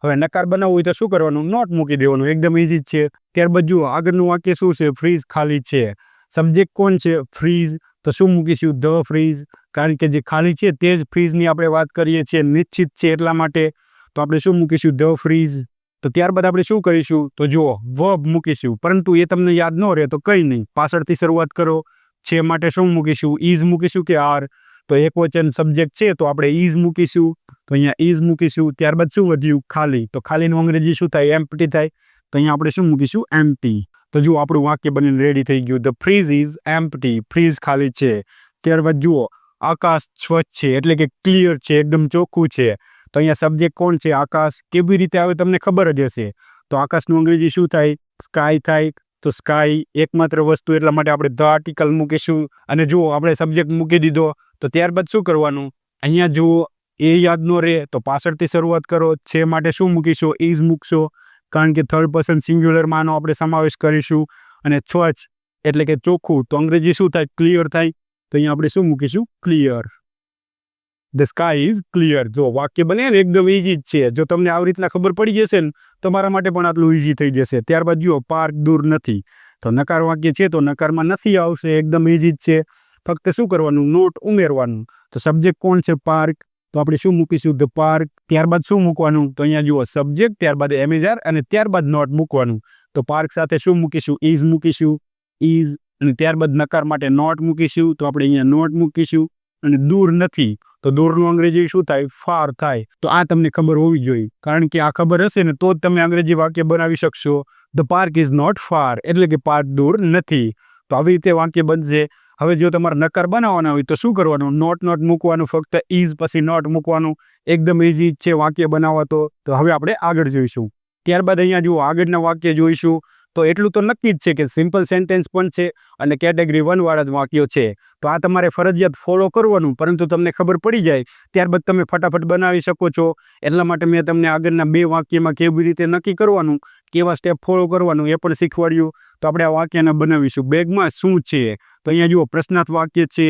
હવે નકાર બનાવવું હોય તો શું કરવાનું? નોટ મૂકી દેવાનું, એકદમ ઇઝી જ છે. ત્યારબાદ જુઓ આગળનું વાક્ય શું છે? ફ્રીઝ ખાલી છે. સબ્જેક્ટ કોણ છે? ફ્રીઝ. તો શું મૂકીશું? The fridge. કારણ કે જે ખાલી છે તે જ ફ્રીઝની આપણે વાત કરીએ છીએ, નિશ્ચિત છે એટલા માટે. તો આપણે શું મૂકીશું? The fridge. તો ત્યારબાદ આપણે શું કરીશું? તો જુઓ વર્બ મૂકીશું. પરંતુ એ તમને યાદ ન રહે તો કંઈ નહીં, પાછળથી શરૂઆત કરો. છે માટે શું મૂકીશું? ઇઝ મૂકીશું કે આર? તો એકવચન સબ્જેક્ટ છે તો આપણે ઇઝ મૂકીશું. તો અહીંયા ઇઝ મૂકીશું. ત્યારબાદ શું વધ્યું? ખાલી. તો ખાલીનું અંગ્રેજી શું થાય? એમ્પ્ટી થાય. તો અહીંયા આપણે શું મૂકીશું? એમ્પ્ટી. તો જુઓ આપણું વાક્ય બનીને રેડી થઈ ગયું. The fridge is empty. Fridge ખાલી છે. ત્યારબાદ જુઓ આકાશ સ્વચ્છ છે, એટલે કે ક્લિયર છે, એકદમ ચોખ્ખું છે. તો અહીંયા સબ્જેક્ટ કોણ છે? આકાશ. કેવી રીતે આવે તમને ખબર જ હશે. તો આકાશનું અંગ્રેજી શું થાય? સ્કાય થાય. તો સ્કાય એકમાત્ર વસ્તુ, એટલા માટે આપણે ધ આર્ટિકલ મૂકીશું. અને જુઓ આપણે સબ્જેક્ટ મૂકી દીધો, તો ત્યારબાદ શું કરવાનું? અહીંયા જુઓ એ યાદ ન રહે તો પાછળથી શરૂઆત કરો. છે માટે શું મૂકીશો? ઇઝ મૂકશો, કારણ કે થર્ડ પર્સન સિંગ્યુલરમાં આનો આપણે સમાવેશ કરીશું. અને સ્વચ્છ એટલે કે ચોખ્ખું, તો અંગ્રેજી શું થાય? ક્લિયર થાય. તો અહીંયા આપણે શું મૂકીશું? Clear. The sky is clear. જો વાક્ય બને ને એકદમ ઇઝી જ છે. જો તમને આવી રીતના ખબર પડી જશે ને તો મારા માટે પણ આટલું ઇઝી થઈ જશે. ત્યારબાદ જુઓ પાર્ક દૂર નથી. તો નકાર વાક્ય છે તો નકારમાં નથી આવશે, એકદમ ઇઝી જ છે. ફક્ત શું કરવાનું? નોટ ઉમેરવાનું. તો સબ્જેક્ટ કોણ છે? પાર્ક. તો આપણે શું મૂકીશું? The park. ત્યારબાદ શું મૂકવાનું? તો અહીંયા જુઓ સબ્જેક્ટ, ત્યારબાદ એમિઝાર અને ત્યારબાદ નોટ મૂકવાનું. તો પાર્ક સાથે શું મૂકીશું? ઇઝ મૂકીશું. ઇઝ. અને ત્યારબાદ નકાર માટે નોટ મૂકીશું. તો આપણે અહીંયા નોટ મૂકીશું. અને દૂર નથી, તો દૂરનું અંગ્રેજી શું થાય? ફાર થાય. તો આ તમને ખબર હોવી જોઈએ, કારણ કે આ ખબર હશે ને તો જ તમે અંગ્રેજી વાક્ય બનાવી શકશો. The park is not far, એટલે કે પાર્ક દૂર નથી. તો આવી રીતે વાક્ય બનશે. હવે જો તમારે નકાર બનાવવાના હોય તો શું કરવાનું? નોટ મૂકવાનું, ફક્ત ઇઝ પછી નોટ મૂકવાનું. એકદમ ઇઝી છે વાક્ય બનાવવા. તો હવે આપણે આગળ જોઈશું. ત્યારબાદ અહીંયા જુઓ આગળના વાક્ય જોઈશું. તો એટલું તો નક્કી જ છે કે સિમ્પલ સેન્ટેન્સ પણ છે અને કેટેગરી 1 વાળા જ વાક્યો છે. તો આ તમારે ફરજિયાત ફોલો કરવાનું, પરંતુ તમને ખબર પડી જાય ત્યારબાદ તમે ફટાફટ બનાવી શકો છો. એટલા માટે મેં તમને આગળના 2 વાક્યમાં કેવી રીતે નક્કી કરવાનું, કેવા સ્ટેપ ફોલો કરવાનું એ પણ શીખવાડ્યું. તો આપણે આ વાક્યને બનાવીશું. બેગમાં શું છે? તો અહીંયા જુઓ પ્રશ્નાર્થ વાક્ય છે,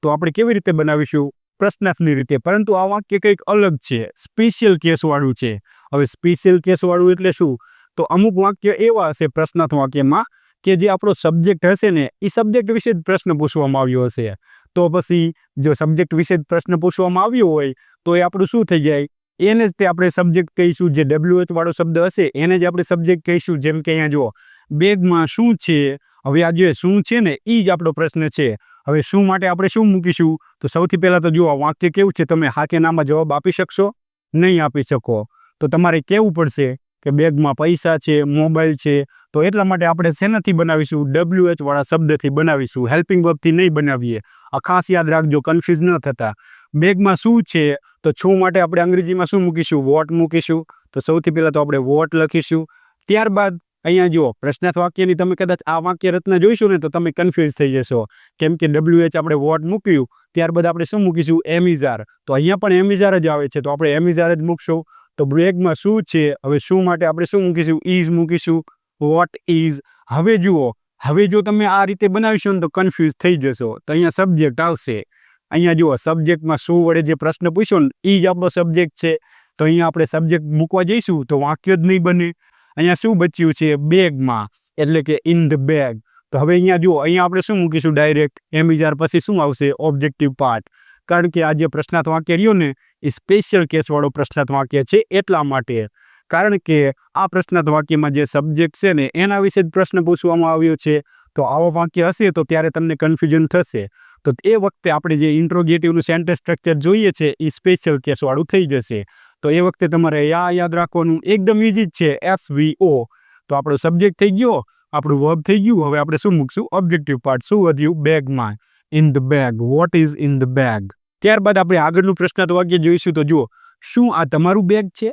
તો આપણે કેવી રીતે બનાવીશું? પ્રશ્નાર્થની રીતે. પરંતુ આ વાક્ય કંઈક અલગ છે, સ્પેશિયલ કેસવાળું છે. હવે સ્પેશિયલ કેસવાળું એટલે શું? તો અમુક વાક્ય એવા હશે પ્રશ્નાર્થ વાક્યમાં કે જે આપણો સબ્જેક્ટ હશે ને એ સબ્જેક્ટ વિશે જ પ્રશ્ન પૂછવામાં આવ્યો હશે. તો પછી જો સબ્જેક્ટ વિશે જ પ્રશ્ન પૂછવામાં આવ્યો હોય તો એ આપણું શું થઈ જાય? એને જ તે આપણે સબ્જેક્ટ કહીશું. જે WH વાળો શબ્દ હશે એને જ આપણે સબ્જેક્ટ કહીશું. જેમ કે અહીંયા જુઓ બેગમાં શું છે. હવે આ જે શું છે ને એ જ આપણો પ્રશ્ન છે. હવે શું માટે આપણે શું મૂકીશું? તો સૌથી પહેલાં તો જુઓ વાક્ય કેવું છે, તમે હા કે નામાં જવાબ આપી શકશો? નહીં આપી શકો. તો તમારે કહેવું પડશે કે બેગમાં પૈસા છે, મોબાઈલ છે. તો એટલા માટે આપણે શેનાથી બનાવીશું? WH વાળા શબ્દથી બનાવીશું, હેલ્પિંગ વર્બથી નહીં બનાવીએ. આ ખાસ યાદ રાખજો, કન્ફ્યુઝ ન થતા. બેગમાં શું છે તો શું માટે આપણે અંગ્રેજીમાં શું મૂકીશું? વોટ મૂકીશું. તો સૌથી પહેલાં તો આપણે વોટ લખીશું. ત્યારબાદ અહીંયા જુઓ પ્રશ્નાર્થ વાક્યની તમે કદાચ આ વાક્ય રચના જોઈશું ને તો તમે કન્ફ્યુઝ થઈ જશો, કેમ કે WH આપણે વોટ મૂક્યું, ત્યારબાદ આપણે શું મૂકીશું? એમિઝાર. તો અહીંયા પણ એમિઝાર જ આવે છે, તો આપણે એમિઝાર જ મૂકશું. તો બેગમાં શું છે? હવે શું માટે આપણે શું મૂકીશું? ઇઝ મૂકીશું. What is. હવે જુઓ, હવે જો તમે આ રીતે બનાવીશો ને તો કન્ફ્યુઝ થઈ જશો. તો અહીંયા સબ્જેક્ટ આવશે. અહીંયા જુઓ સબ્જેક્ટમાં શું વડે જે પ્રશ્ન પૂછ્યો ને એ જ આપણો સબ્જેક્ટ છે. તો અહીંયા આપણે સબ્જેક્ટ મૂકવા જઈશું તો વાક્ય જ નહીં બને. અહીંયા શું બચ્યું છે? બેગમાં, એટલે કે ઇન ધ બેગ. તો હવે અહીંયા જુઓ અહીંયા આપણે શું મૂકીશું? ડાયરેક્ટ એમિઝાર પછી શું આવશે? Objective part. કારણ કે આ જે પ્રશ્નાર્થ વાક્ય રહ્યો ને એ સ્પેશિયલ કેસવાળો પ્રશ્નાર્થ વાક્ય છે એટલા માટે. કારણ કે આ પ્રશ્નાર્થ વાક્યમાં જે સબ્જેક્ટ છે ને એના વિશે જ પ્રશ્ન પૂછવામાં આવ્યો છે. તો આવો વાક્ય હશે તો ત્યારે તમને કન્ફ્યુઝન થશે. તો એ વખતે આપણે જે ઇન્ટ્રોગેટિવનું સેન્ટેન્સ સ્ટ્રક્ચર જોઈએ છે એ સ્પેશિયલ કેસવાળું થઈ જશે. તો એ વખતે તમારે યાદ રાખવાનું એકદમ ઇઝી જ છે, SVO. તો આપણો સબ્જેક્ટ થઈ ગયો, આપણું વર્બ થઈ ગયું. હવે આપણે શું મૂકશું? Objective part. શું વધ્યું? બેગમાં. In the bag. What is in the bag? ત્યારબાદ આપણે આગળનું પ્રશ્નાર્થ વાક્ય જોઈશું. તો જુઓ, શું આ તમારું બેગ છે?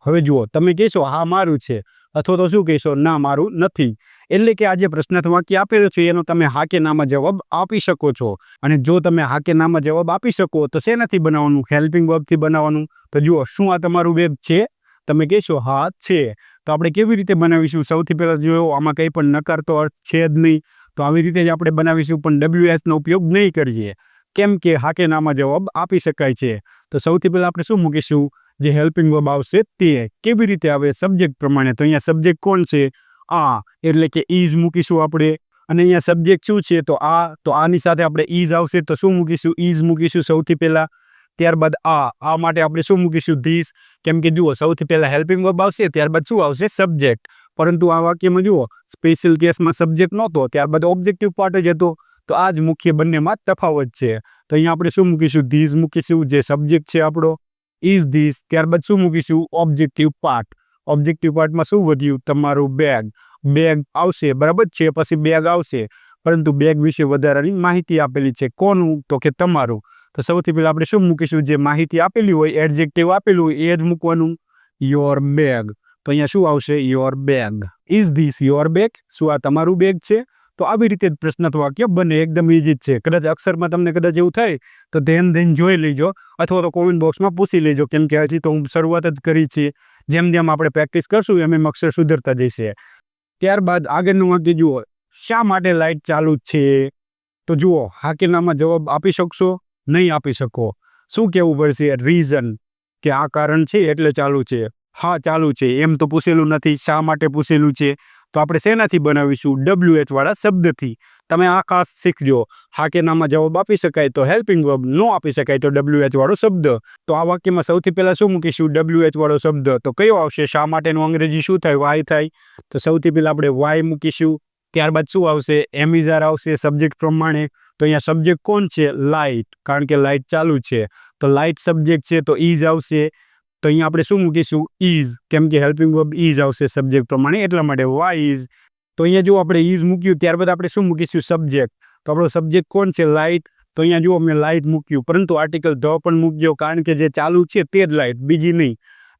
હવે જુઓ, તમે કહેશો હા મારું છે, અથવા તો શું કહેશો? ના મારું નથી. એટલે કે આ જે પ્રશ્નાર્થ વાક્ય આપેલું છે એનો તમે હા કે નામાં જવાબ આપી શકો છો. અને જો તમે હા કે નામાં જવાબ આપી શકો તો શેનાથી બનાવવાનું? હેલ્પિંગ વર્બથી બનાવવાનું. તો જુઓ, શું આ તમારું બેગ છે? તમે કહેશો હા છે. તો આપણે કેવી રીતે બનાવીશું? સૌથી પહેલાં જો આમાં કંઈ પણ નકારતો અર્થ છે જ નહીં, તો આવી રીતે જ આપણે બનાવીશું, પણ WHનો ઉપયોગ નહીં કરીએ. કેમ કે હા કે નામાં જવાબ આપી શકાય છે. તો સૌથી પહેલાં આપણે શું મૂકીશું? જે હેલ્પિંગ વર્બ આવશે તે. કેવી રીતે આવે? સબ્જેક્ટ પ્રમાણે. તો અહીંયા સબ્જેક્ટ કોણ છે? આ, એટલે કે ઇઝ મૂકીશું આપણે. અને અહીંયા સબ્જેક્ટ શું છે? તો આ. તો આની સાથે આપણે ઇઝ આવશે તો શું મૂકીશું? ઇઝ મૂકીશું સૌથી પહેલાં. ત્યારબાદ આ માટે આપણે શું મૂકીશું? ધીસ. કેમ કે જુઓ, સૌથી પહેલાં હેલ્પિંગ વર્બ આવશે, ત્યારબાદ શું આવશે? સબ્જેક્ટ. પરંતુ આ વાક્યમાં જુઓ, સ્પેશિયલ કેસમાં સબ્જેક્ટ નહોતો, ત્યારબાદ ઓબ્જેક્ટિવ પાર્ટ જ હતો. તો આ જ મુખ્ય બંનેમાં તફાવત છે. તો અહીંયા આપણે શું મૂકીશું? ધીસ મૂકીશું, જે સબ્જેક્ટ છે આપણો. Is this. ત્યારબાદ શું મૂકીશું? Objective part. ઓબ્જેક્ટિવ પાર્ટમાં શું વધ્યું? તમારું બેગ. બેગ આવશે, બરાબર છે, પછી બેગ આવશે, પરંતુ બેગ વિશે વધારાની માહિતી આપેલી છે. કોનું? તો કે તમારું. તો સૌથી પહેલાં આપણે શું મૂકીશું? જે માહિતી આપેલી હોય, એડજેક્ટિવ આપેલું હોય એ જ મૂકવાનું. Your bag. તો અહીંયા શું આવશે? Your bag. Is this your bag? શું આ તમારું બેગ છે? તો આવી રીતે જ પ્રશ્નાર્થ વાક્ય બને. એકદમ ઇઝી જ છે. કદાચ અક્ષરમાં તમને કદાચ એવું થાય તો ધ્યાન જોઈ લેજો, અથવા તો કોમેન્ટ બોક્સમાં પૂછી લેજો, કેમ કે હજી તો હું શરૂઆત જ કરી છે. જેમ જેમ આપણે પ્રેક્ટિસ કરશું એમ અક્ષર સુધરતા જશે. ત્યારબાદ આગળનું વાક્ય જુઓ, શા માટે લાઇટ ચાલુ છે? તો જુઓ, હા કે નામાં જવાબ આપી શકશો? નહીં આપી શકો. શું કહેવું પડશે? રીઝન, કે આ કારણ છે એટલે ચાલુ છે. હા ચાલુ છે એમ તો પૂછેલું નથી, શા માટે પૂછેલું છે. તો આપણે શેનાથી બનાવીશું? WH વાળા શબ્દથી. તમે આ ખાસ શીખજો. હા કે નામાં જવાબ આપી શકાય તો હેલ્પિંગ વર્બ, નો આપી શકાય તો WH વાળો શબ્દ. તો આ વાક્યમાં સૌથી પહેલાં શું મૂકીશું? WH વાળો શબ્દ. તો કયો આવશે? શા માટેનું અંગ્રેજી શું થાય? વાય થાય. તો સૌથી પહેલાં આપણે વાય મૂકીશું. ત્યારબાદ શું આવશે? એમિઝાર આવશે સબ્જેક્ટ પ્રમાણે. તો અહીંયા સબ્જેક્ટ કોણ છે? લાઇટ, કારણ કે લાઇટ ચાલુ છે. તો લાઇટ સબ્જેક્ટ છે તો ઇઝ આવશે. તો અહીંયા આપણે શું મૂકીશું? ઇઝ, કેમ કે હેલ્પિંગ વર્બ ઇઝ આવશે સબ્જેક્ટ પ્રમાણે, એટલા માટે વાય ઇઝ. તો અહીંયા જો આપણે ઇઝ મૂક્યું, ત્યારબાદ આપણે શું મૂકીશું? સબ્જેક્ટ. તો આપણો સબ્જેક્ટ કોણ છે? લાઇટ. તો અહીંયા જુઓ, મેં લાઇટ મૂક્યું, પરંતુ આર્ટિકલ ધ પણ મૂક્યો, કારણ કે જે ચાલુ છે તે જ લાઇટ, બીજી નહીં.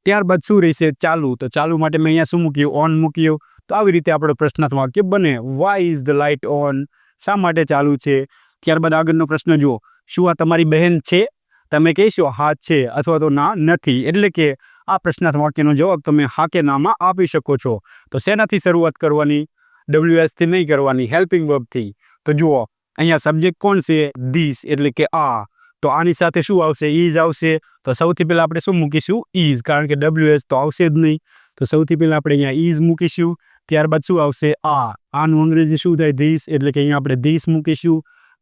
ત્યારબાદ શું રહેશે? ચાલુ. તો ચાલુ માટે મેં અહીંયા શું મૂક્યું? ઓન મૂક્યું. તો આવી રીતે આપણો પ્રશ્નાર્થ વાક્ય બને. Why is the light on? શા માટે ચાલુ છે? ત્યારબાદ આગળનો પ્રશ્ન જુઓ, શું આ તમારી બહેન છે? તમે કહેશો હા છે, અથવા તો ના નથી. એટલે કે આ પ્રશ્નાર્થ વાક્યનો જવાબ તમે હા કે નામાં આપી શકો છો. તો શેનાથી શરૂઆત કરવાની? WHથી નહીં કરવાની, હેલ્પિંગ વર્બથી. તો જુઓ, અહીંયા સબ્જેક્ટ કોણ છે? ધીસ, એટલે કે આ. તો આની સાથે શું આવશે? ઇઝ આવશે. તો સૌથી પહેલાં આપણે શું મૂકીશું? ઇઝ, કારણ કે WH તો આવશે જ નહીં. તો સૌથી પહેલાં આપણે અહીંયા ઇઝ મૂકીશું. ત્યારબાદ શું આવશે? આ. આનું અંગ્રેજી શું થાય? ધીસ, એટલે કે અહીંયા આપણે ધીસ મૂકીશું.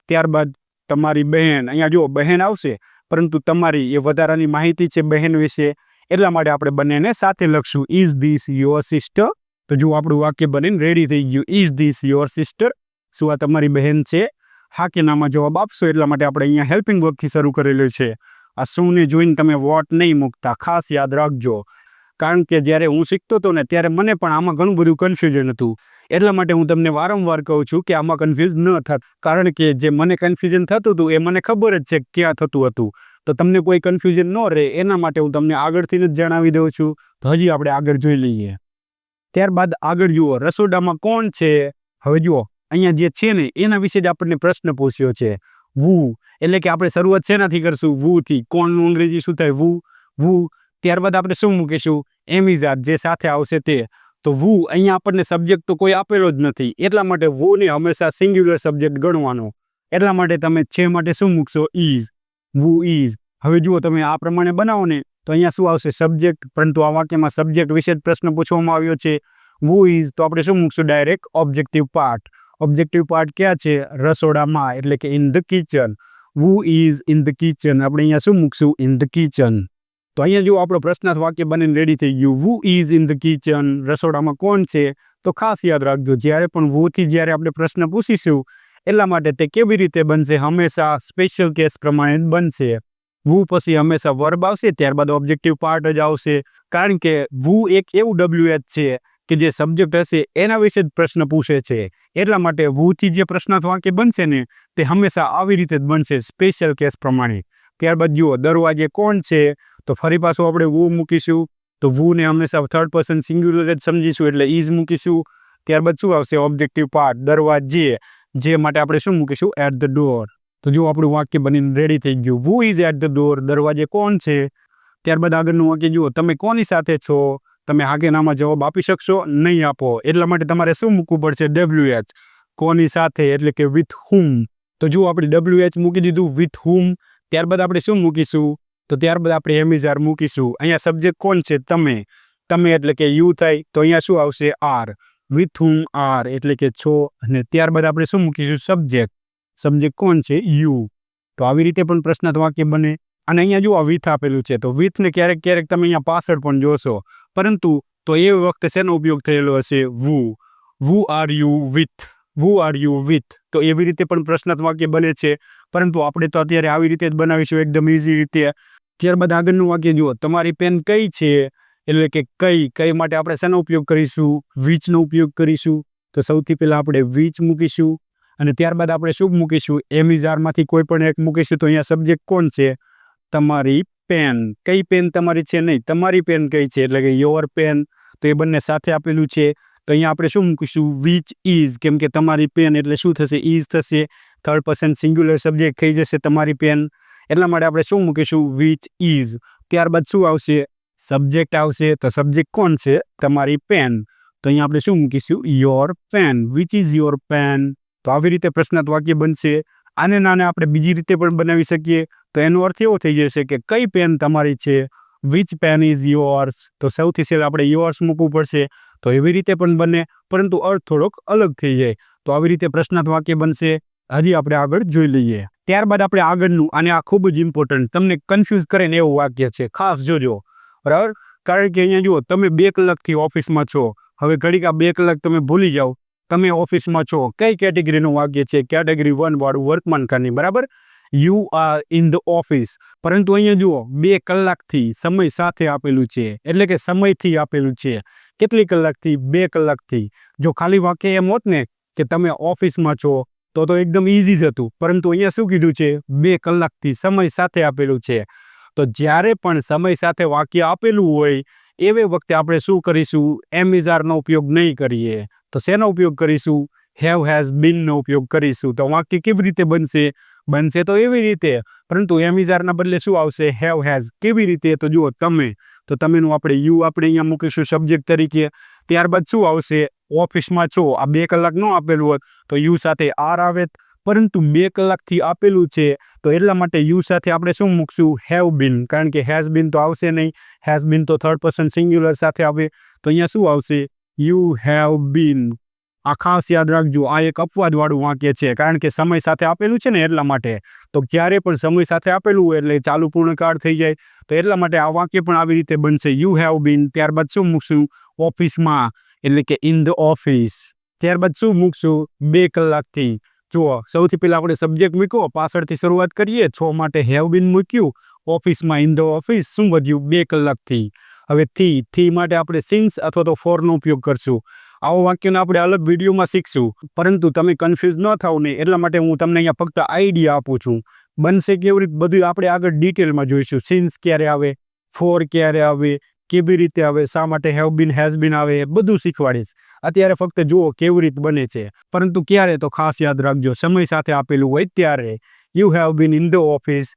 ત્યારબાદ તમારી બહેન. અહીંયા જુઓ, બહેન આવશે, પરંતુ તમારી એ વધારાની માહિતી છે બહેન વિશે, એટલા માટે આપણે બંનેને સાથે લખશું. Is this your sister? તો જો આપણું વાક્ય બનીને રેડી થઈ ગયું. Is this your sister? શું આ તમારી બહેન છે? હા કે નામાં જવાબ આપશો, એટલા માટે આપણે અહીંયા હેલ્પિંગ વર્બથી શરૂ કરેલું છે. આ શુંને જોઈને તમે વોટ નહીં મૂકતા, ખાસ યાદ રાખજો. કારણ કે જ્યારે હું શીખતો હતો ને ત્યારે મને પણ આમાં ઘણું બધું કન્ફ્યુઝન હતું. એટલા માટે હું તમને વારંવાર કહું છું કે આમાં કન્ફ્યુઝ ન થાત, કારણ કે જે મને કન્ફ્યુઝન થતું હતું એ મને ખબર જ છે ક્યાં થતું હતું. તો તમને કોઈ કન્ફ્યુઝન ન રહે એના માટે હું તમને આગળથી જ જણાવી દઉં છું. તો હજી આપણે આગળ જોઈ લઈએ. ત્યારબાદ આગળ જુઓ, રસોડામાં કોણ છે? હવે જુઓ, અહીંયા જે છે ને એના વિશે જ આપણને પ્રશ્ન પૂછ્યો છે. વુ, એટલે કે આપણે શરૂઆત શેનાથી કરશું? વુથી. કોણનું અંગ્રેજી શું થાય? વુ. વુ. ત્યારબાદ આપણે શું મૂકીશું? એમિઝાર, જે સાથે આવશે તે. તો વુ, અહીંયા આપણને સબ્જેક્ટ તો કોઈ આપેલો જ નથી, એટલા માટે વુને હંમેશા સિંગ્યુલર સબ્જેક્ટ ગણવાનો. એટલા માટે તમે છે માટે શું મૂકશો? ઇઝ. Who is. હવે જુઓ, તમે આ પ્રમાણે બનાવો ને તો અહીંયા શું આવશે? સબ્જેક્ટ. પરંતુ આ વાક્યમાં સબ્જેક્ટ વિશે જ પ્રશ્ન પૂછવામાં આવ્યો છે. વુ ઇઝ, તો આપણે શું મૂકશું? Direct objective part. Objective part ક્યાં છે? રસોડામાં, એટલે કે in the kitchen. Who is in the kitchen? આપણે અહીંયા શું મૂકશું? In the kitchen. તો અહીંયા જો આપણો પ્રશ્નાર્થ વાક્ય બનીને રેડી થઈ ગયું. Who is in the kitchen, રસોડામાં કોણ છે? તો ખાસ યાદ રાખજો, જ્યારે પણ વુથી જ્યારે આપણે પ્રશ્ન પૂછીશું એટલા માટે તે કેવી રીતે બનશે? હંમેશા સ્પેશિયલ કેસ પ્રમાણે જ બનશે. વુ પછી હંમેશા વર્બ આવશે, ત્યારબાદ ઓબ્જેક્ટિવ પાર્ટ જ આવશે, કારણ કે વુ એક એવું WH છે કે જે સબ્જેક્ટ હશે એના વિશે જ પ્રશ્ન પૂછે છે. એટલા માટે વુથી જે પ્રશ્નાર્થ વાક્ય બનશે ને તે હંમેશા આવી રીતે જ બનશે, સ્પેશિયલ કેસ પ્રમાણે. ત્યારબાદ જુઓ, દરવાજે કોણ છે? તો ફરી પાછું આપણે વુ મૂકીશું. તો વુને હંમેશા થર્ડ પર્સન સિંગ્યુલર જ સમજીશું એટલે ઇઝ મૂકીશું. ત્યારબાદ શું આવશે? ઓબ્જેક્ટિવ પાર્ટ, દરવાજે, જે માટે આપણે શું મૂકીશું? At the door. તો જો આપણું વાક્ય બનીને રેડી થઈ ગયું. Who is at the door, દરવાજે કોણ છે? ત્યારબાદ આગળનું વાક્ય જુઓ, તમે કોની સાથે છો? તમે હાગેનામાં જવાબ આપી શકશો? નહીં આપો. એટલા માટે તમારે શું મૂકવું પડશે? WH, કોની સાથે, એટલે કે વિથ હુમ. તો જો આપણે WH મૂકી દીધું, વિથ હુમ. ત્યારબાદ આપણે શું મૂકીશું? તો ત્યારબાદ આપણે એમિઝાર મૂકીશું. અહીંયા સબ્જેક્ટ કોણ છે? તમે. તમે એટલે કે યુ થાય, તો અહીંયા શું આવશે? આર. વિથ હુમ આર એટલે કે છો. અને ત્યારબાદ આપણે શું મૂકીશું? સબ્જેક્ટ. સબ્જેક્ટ કોણ છે? યુ. તો આવી રીતે પણ પ્રશ્નાર્થ વાક્ય બને. અને અહીંયા જો વિથ આપેલું છે, તો વિથને ક્યારેક ક્યારેક તમે અહીંયા પાછળ પણ જોશો, પરંતુ તો એ વખતે શેનો ઉપયોગ થયેલો હશે? Who. Who are you with. Who are you with. તો એવી રીતે પણ પ્રશ્નાર્થ વાક્ય બને છે, પરંતુ આપણે તો અત્યારે આવી રીતે જ બનાવીશું, એકદમ ઇઝી રીતે. ત્યારબાદ આગળનું વાક્ય જુઓ, તમારી પેન કઈ છે? એટલે કે કઈ માટે આપણે શેનો ઉપયોગ કરીશું? વિચનો ઉપયોગ કરીશું. તો સૌથી પહેલાં આપણે વિચ મૂકીશું, અને ત્યારબાદ આપણે શું મૂકીશું? એમિઝારમાંથી કોઈ પણ એક મૂકીશું. તો અહીંયા સબ્જેક્ટ કોણ છે? તમારી પેન. કઈ પેન તમારી છે? નહીં, તમારી પેન કઈ છે, એટલે કે યોર પેન. તો એ બંને સાથે આપેલું છે. તો અહીંયા આપણે શું મૂકીશું? વિચ ઇઝ, કેમ કે તમારી પેન એટલે શું થશે? ઇઝ થશે. થર્ડ પર્સન સિંગ્યુલર સબ્જેક્ટ થઈ જશે તમારી પેન. એટલા માટે આપણે શું મૂકીશું? Which is. ત્યારબાદ શું આવશે? સબ્જેક્ટ આવશે. તો સબ્જેક્ટ કોણ છે? તમારી પેન. તો અહીંયા આપણે શું મૂકીશું? Your pen. Which is your pen. તો આવી રીતે પ્રશ્નાર્થ વાક્ય બનશે. આને નાને આપણે બીજી રીતે પણ બનાવી શકીએ. તો એનો અર્થ એવો થઈ જશે કે કઈ પેન તમારી છે? Which pen is yours. તો સૌથી પહેલાં આપણે યોર્સ મૂકવું પડશે. તો એવી રીતે પણ બને, પરંતુ અર્થ થોડોક અલગ થઈ જાય. તો આવી રીતે પ્રશ્નાર્થ વાક્ય બનશે. હજી આપણે આગળ જોઈ લઈએ. ત્યારબાદ આપણે આગળનું, અને આ ખૂબ જ ઇમ્પોર્ટન્ટ, તમને કન્ફ્યુઝ કરે ને એવું વાક્ય છે, ખાસ જોજો, બરાબર? કારણ કે અહીંયા જુઓ, તમે 2 કલાકથી ઓફિસમાં છો. હવે ઘડીક આ 2 કલાક તમે ભૂલી જાઓ, તમે ઓફિસમાં છો. કઈ કેટેગરીનું વાક્ય છે? કેટેગરી 1 વાળું, વર્તમાન કાળની, બરાબર? You are in the office. પરંતુ અહીંયા જુઓ, 2 કલાકથી સમય સાથે આપેલું છે, એટલે કે સમયથી આપેલું છે. કેટલી કલાકથી? 2 કલાકથી. જો ખાલી વાક્ય એમ હોત ને કે તમે ઓફિસમાં છો, તો એકદમ ઇઝી જ હતું. પરંતુ અહીંયા શું કીધું છે? 2 કલાકથી સમય સાથે આપેલું છે. તો જ્યારે પણ સમય સાથે વાક્ય આપેલું હોય એવે વખતે આપણે શું કરીશું? એમિઝારનો ઉપયોગ નહીં કરીએ. તો શેનો ઉપયોગ કરીશું? હેવ હેઝ બીનનો ઉપયોગ કરીશું. તો વાક્ય કેવી રીતે બનશે? બનશે તો એવી રીતે, પરંતુ એમિઝારના બદલે શું આવશે? Have has. કેવી રીતે? તો જુઓ, તમે. તો તમેનું આપણે યુ આપણે અહીંયા મૂકીશું સબ્જેક્ટ તરીકે. ત્યારબાદ શું આવશે? ઓફિસમાં છો. આ 2 કલાક ન આપેલું હોત તો યુ સાથે આર આવે, પરંતુ 2 કલાકથી આપેલું છે, તો એટલા માટે યુ સાથે આપણે શું મૂકશું? Have been. કારણ કે હેઝ બીન તો આવશે નહીં. હેઝ બીન તો થર્ડ પર્સન સિંગ્યુલર સાથે આવે. તો અહીંયા શું આવશે? You have been. આ ખાસ યાદ રાખજો, આ એક અપવાદવાળું વાક્ય છે, કારણ કે સમય સાથે આપેલું છે ને એટલા માટે. તો ક્યારે પણ સમય સાથે આપેલું હોય એટલે ચાલુ પૂર્ણકાળ થઈ જાય. તો એટલા માટે આ વાક્ય પણ આવી રીતે બનશે, યુ હેવ બીન. ત્યારબાદ શું મૂકશું? ઓફિસમાં, એટલે કે ઇન ધ ઓફિસ. ત્યારબાદ શું મૂકશું? 2 કલાકથી. જુઓ, સૌથી પહેલાં આપણે સબ્જેક્ટ મૂક્યો, પાછળથી શરૂઆત કરીએ. છો માટે હેવ બીન મૂક્યું. ઓફિસમાં ઇન ધ ઓફિસ. શું વધ્યું? 2 કલાકથી. હવે થી માટે આપણે સિન્સ અથવા તો ફોરનો ઉપયોગ કરશું. આવો વાક્યને આપણે અલગ વિડીયોમાં શીખશું, પરંતુ તમે કન્ફ્યુઝ ન થાવ ને એટલા માટે હું તમને અહીંયા ફક્ત આઈડિયા આપું છું. બનશે કેવી રીતે બધું આપણે આગળ ડિટેલમાં જોઈશું. સિન્સ ક્યારે આવે, ફોર ક્યારે આવે, કેવી રીતે આવે, શા માટે હેવ બીન હેઝ બીન આવે, બધું શીખવાડીશ. અત્યારે ફક્ત જુઓ કેવી રીતે બને છે, પરંતુ ક્યારે તો ખાસ યાદ રાખજો, સમય સાથે આપેલું હોય ત્યારે. You have been in the office.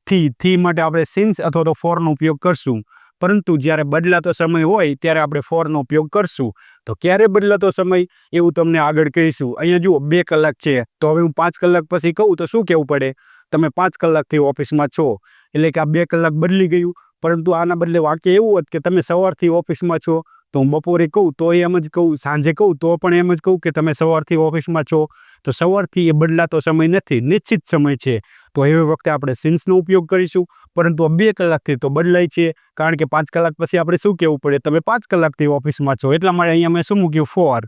થી માટે આપણે સિન્સ અથવા તો ફોરનો ઉપયોગ કરશું, પરંતુ જ્યારે બદલાતો સમય હોય ત્યારે આપણે ફોરનો ઉપયોગ કરશું. તો ક્યારે બદલાતો સમય એવું તમને આગળ કહીશું. અહીંયા જુઓ 2 કલાક છે, તો હવે હું 5 કલાક પછી કહું તો શું કહેવું પડે? તમે 5 કલાકથી ઓફિસમાં છો, એટલે કે આ 2 કલાક બદલી ગયું. પરંતુ આના બદલે વાક્ય એવું હોત કે તમે સવારથી ઓફિસમાં છો, તો હું બપોરે કહું તો એમ જ કહું, સાંજે કહું તો પણ એમ જ કહું કે તમે સવારથી ઓફિસમાં છો. તો સવારથી એ બદલાતો સમય નથી, નિશ્ચિત સમય છે. તો એ વખતે આપણે સિન્સનો ઉપયોગ કરીશું. પરંતુ 2 કલાકથી તો બદલાય છે, કારણ કે 5 કલાક પછી આપણે શું કહેવું પડે, તમે 5 કલાકથી ઓફિસમાં છો. એટલા માટે અહીંયા મેં શું મૂક્યું, ફોર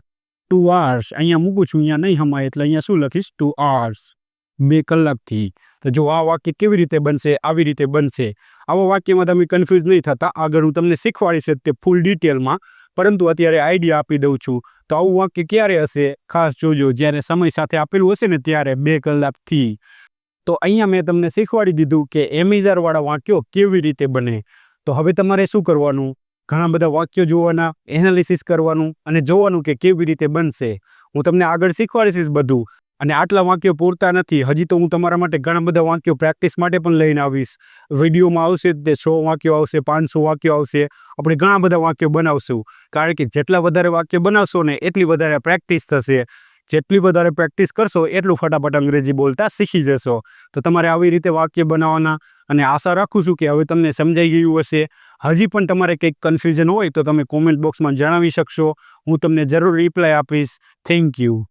2 hours અહીંયા મૂકું છું. અહીંયા નહીં હમાય એટલે અહીંયા શું લખીશ, 2 hours 2 કલાકથી. તો જો આ વાક્ય કેવી રીતે બનશે, આવી રીતે બનશે. આવા વાક્યમાં તમે કન્ફ્યુઝ નહીં થતા. આગળ હું તમને શીખવાડીશ તે ફૂલ ડિટેલમાં, પરંતુ અત્યારે આઈડિયા આપી દઉં છું. તો આવું વાક્ય ક્યારે હશે, ખાસ જોજો, જ્યારે સમય સાથે આપેલું હશે ને ત્યારે 2 કલાકથી. તો અહીંયા મેં તમને શીખવાડી દીધું કે એમિઝારવાળા વાક્યો કેવી રીતે બને. તો હવે તમારે શું કરવાનું, ઘણા બધા વાક્યો જોવાના, એનાલિસિસ કરવાનું અને જોવાનું કે કેવી રીતે બનશે. હું તમને આગળ શીખવાડીશ બધું. અને આટલા વાક્યો પૂરતા નથી, હજી તો હું તમારા માટે ઘણા બધા વાક્યો પ્રેક્ટિસ માટે પણ લઈને આવીશ. વિડીયોમાં આવશે તે 100 વાક્યો આવશે, 500 વાક્યો આવશે. આપણે ઘણા બધા વાક્યો બનાવશું, કારણ કે જેટલા વધારે વાક્ય બનાવશો ને એટલી વધારે પ્રેક્ટિસ થશે. જેટલી વધારે પ્રેક્ટિસ કરશો એટલું ફટાફટ અંગ્રેજી બોલતા શીખી જશો. તો તમારે આવી રીતે વાક્ય બનાવવાના, અને આશા રાખું છું કે હવે તમને સમજાઈ ગયું હશે. હજી પણ તમારે કંઈક કન્ફ્યુઝન હોય તો તમે કોમેન્ટ બોક્સમાં જણાવી શકશો. હું તમને જરૂર રિપ્લાય આપીશ. Thank you.